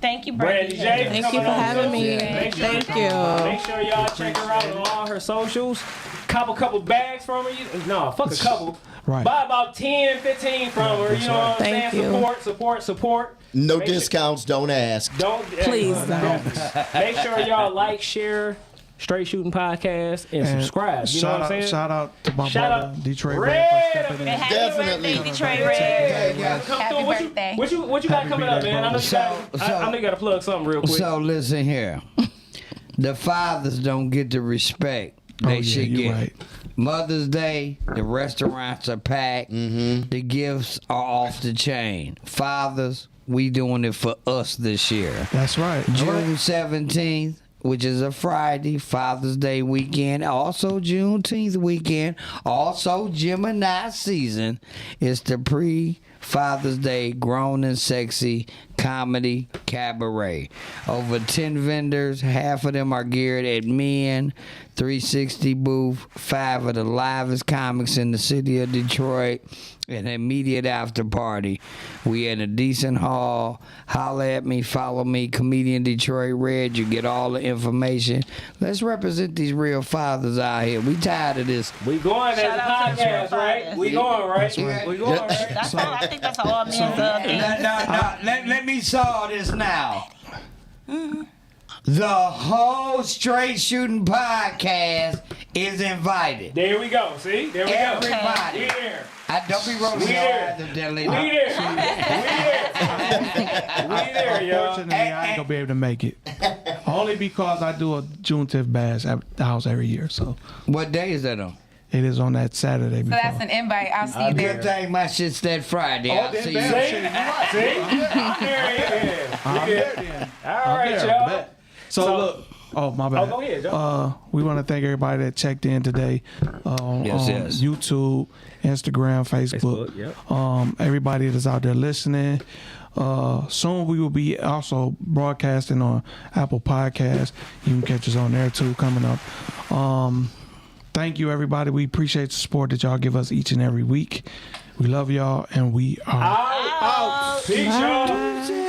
Speaker 3: Thank you,
Speaker 4: Brandy
Speaker 3: Brandy.
Speaker 4: J.
Speaker 7: Thank you for having me.
Speaker 4: Make sure
Speaker 7: Thank you.
Speaker 4: Make sure y'all check her out on all her socials. Cop a couple bags from her. No, fuck a couple.
Speaker 1: Right.
Speaker 4: Buy about 10, 15 from her. You know what I'm
Speaker 7: Thank
Speaker 4: saying?
Speaker 7: you.
Speaker 4: Support.
Speaker 2: No
Speaker 4: Make sure-
Speaker 2: discounts, don't ask.
Speaker 4: Don't.
Speaker 7: Please don't.
Speaker 4: Make sure y'all like, share Straight Shooting Podcast and subscribe. You know what I'm saying?
Speaker 1: Shout out to my
Speaker 4: Shout
Speaker 1: brother,
Speaker 4: out
Speaker 1: Detroit
Speaker 4: Red.
Speaker 1: Red, for stepping in.
Speaker 3: Happy
Speaker 2: Definitely.
Speaker 3: birthday, Detroit Red.
Speaker 4: Come
Speaker 6: Happy
Speaker 4: through.
Speaker 6: birthday.
Speaker 4: What you got
Speaker 1: Happy
Speaker 4: coming up,
Speaker 1: birthday,
Speaker 4: man? I know
Speaker 1: brother.
Speaker 4: you got to plug something real quick.
Speaker 5: So listen here. The fathers don't get the respect they
Speaker 1: yeah,
Speaker 5: should
Speaker 1: you
Speaker 5: get.
Speaker 1: right.
Speaker 5: Mother's Day, the restaurants are packed. The gifts are off the chain. Fathers, we doing it for us this year.
Speaker 1: That's right.
Speaker 5: June 17th, which is a Friday, Father's Day weekend. Also Juneteenth weekend. Also Gemini season. It's the pre-Father's Day grown and sexy comedy cabaret. Over 10 vendors. Half of them are geared at men. 360 booth. 5 of the livest comics in the city of Detroit. An immediate after party. We in a decent hall. Holla at me, follow me, Comedian Detroit Red. You get all the information. Let's represent these real fathers out here. We tired of this.
Speaker 4: We going as a
Speaker 3: Shout out to the
Speaker 4: podcast, right?
Speaker 3: fathers.
Speaker 4: We going, right?
Speaker 5: right.
Speaker 4: We going, right?
Speaker 3: That's all. I think that's all men's thing.
Speaker 5: Let me solve this now. The whole Straight Shooting Podcast is invited.
Speaker 4: There we go. See? There we go.
Speaker 5: Everybody.
Speaker 4: We there.
Speaker 5: Don't be rolling
Speaker 4: We
Speaker 5: your
Speaker 4: there.
Speaker 5: eyes at that
Speaker 4: We
Speaker 5: lady.
Speaker 4: there. We there, y'all.
Speaker 1: Unfortunately, I ain't gonna be able to make it. Only because I do a Juneteenth bash at the house every year. So
Speaker 5: What day is that on?
Speaker 1: it is on that Saturday
Speaker 6: So
Speaker 1: before.
Speaker 6: that's an invite. I'll see you
Speaker 5: Good
Speaker 6: there.
Speaker 5: thing my shit's that Friday. I'll see you.
Speaker 4: See? See? I'm there.
Speaker 1: I'm there then.
Speaker 4: All right,
Speaker 1: there,
Speaker 4: y'all.
Speaker 1: bet. So look. Oh, my bad.
Speaker 4: Oh, go ahead, Joe.
Speaker 1: We want to thank everybody that checked in today on
Speaker 5: Yes.
Speaker 1: YouTube, Instagram, Facebook.
Speaker 4: Yep.
Speaker 1: Everybody that's out there listening. Soon we will be also broadcasting on Apple Podcasts. You can catch us on there too coming up. Thank you, everybody. We appreciate the support that y'all give us each and every week. We love y'all, and we are
Speaker 4: Out. Peace, y'all.